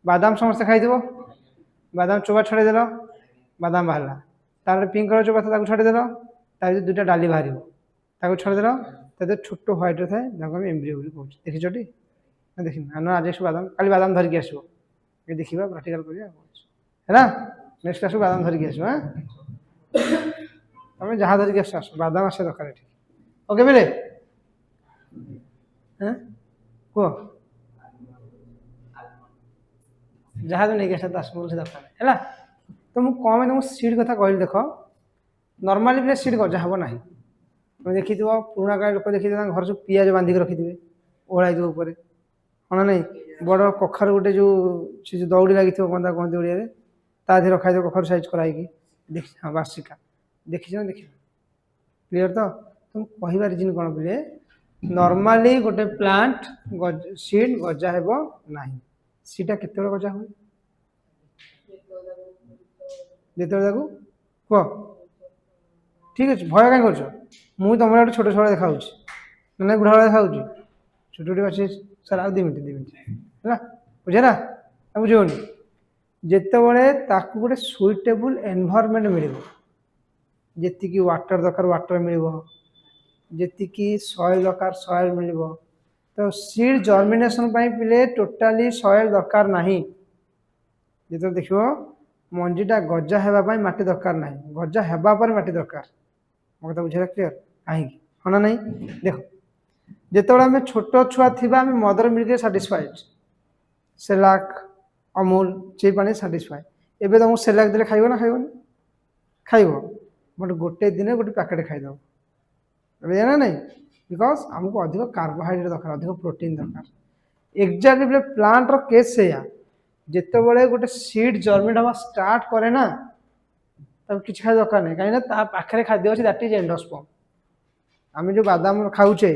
ବାଦାମ ସମସ୍ତେ ଖାଇଥିବ ବାଦାମ ଚୋପା ଛଡ଼େଇଦେଲ ବାଦାମ ବାହାରିଲା ତାପରେ ପିଙ୍କ କଲର ଚୋପା ତାକୁ ଛଡ଼େଇଦେଲ ତା ଭିତରେ ଦୁଇଟା ଡାଲି ବାହାରିବ ତାକୁ ଛଡ଼େଇଦେଲ ତା ଦେହରେ ଛୋଟ ହ୍ୱାଇଟ୍ରେ ଥାଏ ତାକୁ ଆମେ ଏମ୍ବ୍ରିଓ ବୋଲି କହୁଛୁ ଦେଖିଛଟି ନା ଦେଖିନି ନା ଆଜି ଆସିବ ବାଦାମ କାଲି ବାଦାମ ଧରିକି ଆସିବ ଏ ଦେଖିବା ପ୍ରାକ୍ଟିକାଲ କରିବା ହେଲା ନେକ୍ସଟ କ୍ଲାସକୁ ବାଦାମ ଧରିକି ଆସିବ ହାଁ ତମେ ଯାହା ଧରିକି ଆସ ବାଦାମ ଆସିବା ଦରକାର ଏଠି ଓକେ ବେଲେ ହାଁ କୁହ ଯାହା ବି ନେଇକି ଆସିବା ତ ଆସିବ ସେ ଦରକାର ହେଲା ତ ମୁଁ କ'ଣ ପାଇଁ ତୁମକୁ ସିଟ୍ କଥା କହିଲି ଦେଖ ନର୍ମାଲି ପିଲା ସିଟ୍ ଗଜା ହେବ ନାହିଁ ତୁମେ ଦେଖିଥିବ ପୁରୁଣା କାଳ ଲୋକ ଦେଖିଥିବ ତାଙ୍କ ଘରେ ସବୁ ପିଆଜ ବାନ୍ଧିକି ରଖିଥିବେ ଓହଳା ହେଇଥିବ ଉପରେ ହଁ ନା ନାହିଁ ବଡ଼ କଖାରୁ ଗୋଟେ ଯେଉଁ ସେ ଯେଉଁ ଦଉଡ଼ି ଲାଗିଥିବ କ'ଣ ତାକୁ କହନ୍ତି ଓଡ଼ିଆରେ ତା ଦେହରେ ରଖାହେଇଥିବ କଖାରୁ ସାଇଜ୍ କରାହେଇକି ଦେଖି ହଁ ବାର୍ଷିକା ଦେଖିଛ ନା ଦେଖିବ କ୍ଲିୟର ତ ମୁଁ କହିବା ରିଜିନ୍ କ'ଣ ପିଲେ ନର୍ମାଲି ଗୋଟେ ପ୍ଲାଣ୍ଟ ସିଡ୍ ଗଜା ହେବ ନାହିଁ ସିଟା କେତେବେଳେ ଗଜା ହୁଏ ଯେତେବେଳେ ତାକୁ କୁହ ଠିକ୍ ଅଛି ଭୟ କାହିଁ କରୁଛ ମୁଁ ତମର ଗୋଟେ ଛୋଟ ଛୁଆ ଦେଖାଉଛି ନା ବୁଢ଼ା ଭଳିଆ ଦେଖାଉଛି ଛୋଟ ଛୋଟ ଅଛି ସାର୍ ଆଉ 2 ମିନିଟ୍ ହେଲା ବୁଝିଲା ନା ବୁଝିବନି ଯେତେବେଳେ ତାକୁ ଗୋଟେ ସୁଇଟେବୁଲ୍ ଏନଭାରମେଣ୍ଟ ମିଳିବ ଯେତିକି ୱାଟର ଦରକାର ୱାଟର ମିଳିବ ଯେତିକି ସଏଲ୍ ଦରକାର ସଏଲ୍ ମିଳିବ ତ ସିଡ୍ ଜର୍ମିନେସନ୍ ପାଇଁ ପିଲେ ଟୋଟାଲି ସଏଲ୍ ଦରକାର ନାହିଁ ଯେତେବେଳେ ଦେଖିବ ମଞ୍ଜିଟା ଗଜା ହେବା ପାଇଁ ମାଟି ଦରକାର ନାହିଁ ଗଜା ହେବା ପରେ ମାଟି ଦରକାର ମୋ କଥା ବୁଝିଲା କ୍ଲିୟର କାହିଁକି ହଁ ନା ନାହିଁ ଦେଖ ଯେତେବେଳେ ଆମେ ଛୋଟ ଛୁଆ ଥିବା ଆମେ ମଦର ମିଲ୍କରେ ସାଟିସ୍ଫାଏଡ୍ ସେଲାକ୍ ଅମୁଲ ସେଇ ପାଣି ସାଟିସ୍ଫାଏ ଏବେ ତମକୁ ସେଲାକ୍ ଦେଲେ ଖାଇବ ନା ଖାଇବନି ଖାଇବ ବଟ୍ ଗୋଟେ ଦିନେ ଗୋଟେ ପ୍ୟାକେଟ୍ ଖାଇଦେବ ଏବେ ନା ନାହିଁ ବିକଜ୍ ଆମକୁ ଅଧିକ କାର୍ବୋହାଇଡ୍ରେଟ୍ ଦରକାର ଅଧିକ ପ୍ରୋଟିନ୍ ଦରକାର ଏକ୍ଜାକ୍ଟଲି ପ୍ଲାଣ୍ଟର କେସ୍ ସେଇଆ ଯେତେବେଳେ ଗୋଟେ ସିଡ୍ ଜର୍ମିନେଟ୍ ହେବା ଷ୍ଟାର୍ଟ କରେ ନା ତାକୁ କିଛି ଖାଇବା ଦରକାର ନାହିଁ କାହିଁକିନା ତା ପାଖରେ ଖାଦ୍ୟ ଅଛି ଦ୍ୟାଟ୍ ଇଜ୍ ଏଣ୍ଡୋସ୍ପର୍ମ ଆମେ ଯେଉଁ ବାଦାମ ଖାଉଛେ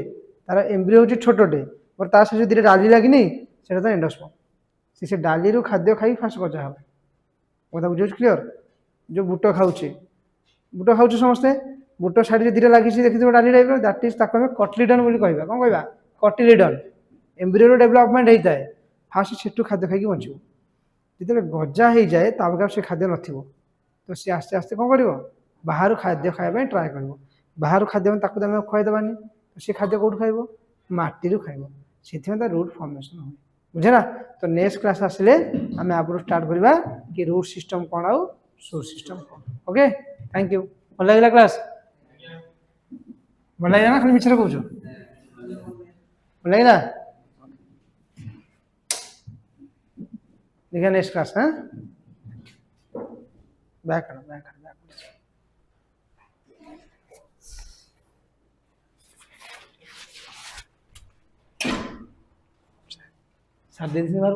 ତାର ଏମ୍ବ୍ରିଓ ହେଉଛି ଛୋଟଟେ ବଟ୍ ତା ସହିତ ଦୁଇଟା ଡାଲି ଲାଗିନି ସେଇଟା ତ ଏଣ୍ଡୋସ୍ପର୍ମ ସେ ଡାଲିରୁ ଖାଦ୍ୟ ଖାଇ ଫାଷ୍ଟ ଗଜା ହେବ କଥା ବୁଝିହେଉଛି କ୍ଲିୟର ଯେଉଁ ବୁଟ ଖାଉଛେ ବୁଟ ଖାଉଛୁ ସମସ୍ତେ ବୁଟ ସାଇଡ଼ରେ ଦୁଇଟା ଲାଗିଛି ଦେଖିଥିବ ଡାଲି ଟାଇପ୍ର ଦ୍ୟାଟ୍ ଇଜ୍ ତାକୁ ଆମେ କଟିଲିଡନ୍ ବୋଲି କହିବା କ'ଣ କହିବା କଟିଲିଡନ୍ ଏମ୍ବ୍ରିଓର ଡେଭଲପମେଣ୍ଟ ହେଇଥାଏ ଫାଷ୍ଟ ସେଠୁ ଖାଦ୍ୟ ଖାଇକି ବଞ୍ଚିବ ଯେତେବେଳେ ଗଜା ହେଇଯାଏ ତା ପାଖରେ ସେ ଖାଦ୍ୟ ନଥିବ ତ ସେ ଆସ୍ତେ ଆସ୍ତେ କ'ଣ କରିବ ବାହାରୁ ଖାଦ୍ୟ ଖାଇବା ପାଇଁ ଟ୍ରାଏ କରିବ ବାହାରୁ ଖାଦ୍ୟ ତାକୁ ଆମେ ଖୁଆଇଦେବାନି ସେ ଖାଦ୍ୟ କେଉଁଠୁ ଖାଇବ ମାଟିରୁ ଖାଇବ ସେଥିପାଇଁ ତା ରୁଟ୍ ଫର୍ମେସନ୍ ହୁଏ ବୁଝିଲା ତ ନେକ୍ସଟ କ୍ଲାସ୍ ଆସିଲେ ଆମେ ଆଗରୁ ଷ୍ଟାର୍ଟ କରିବା କି ରୁଟ୍ ସିଷ୍ଟମ୍ କ'ଣ ଆଉ ସୁଟ୍ ସିଷ୍ଟମ୍ କ'ଣ ଓକେ ଥ୍ୟାଙ୍କ ୟୁ ଭଲ ଲାଗିଲା କ୍ଲାସ୍ ଭଲ ଲାଗିଲା ନା ଖାଲି ମିଛରେ କହୁଛ ଭଲ ଲାଗିଲା देखिए नेक्स्ट क्लास हाँ बैक करो साढ़े 3 से बार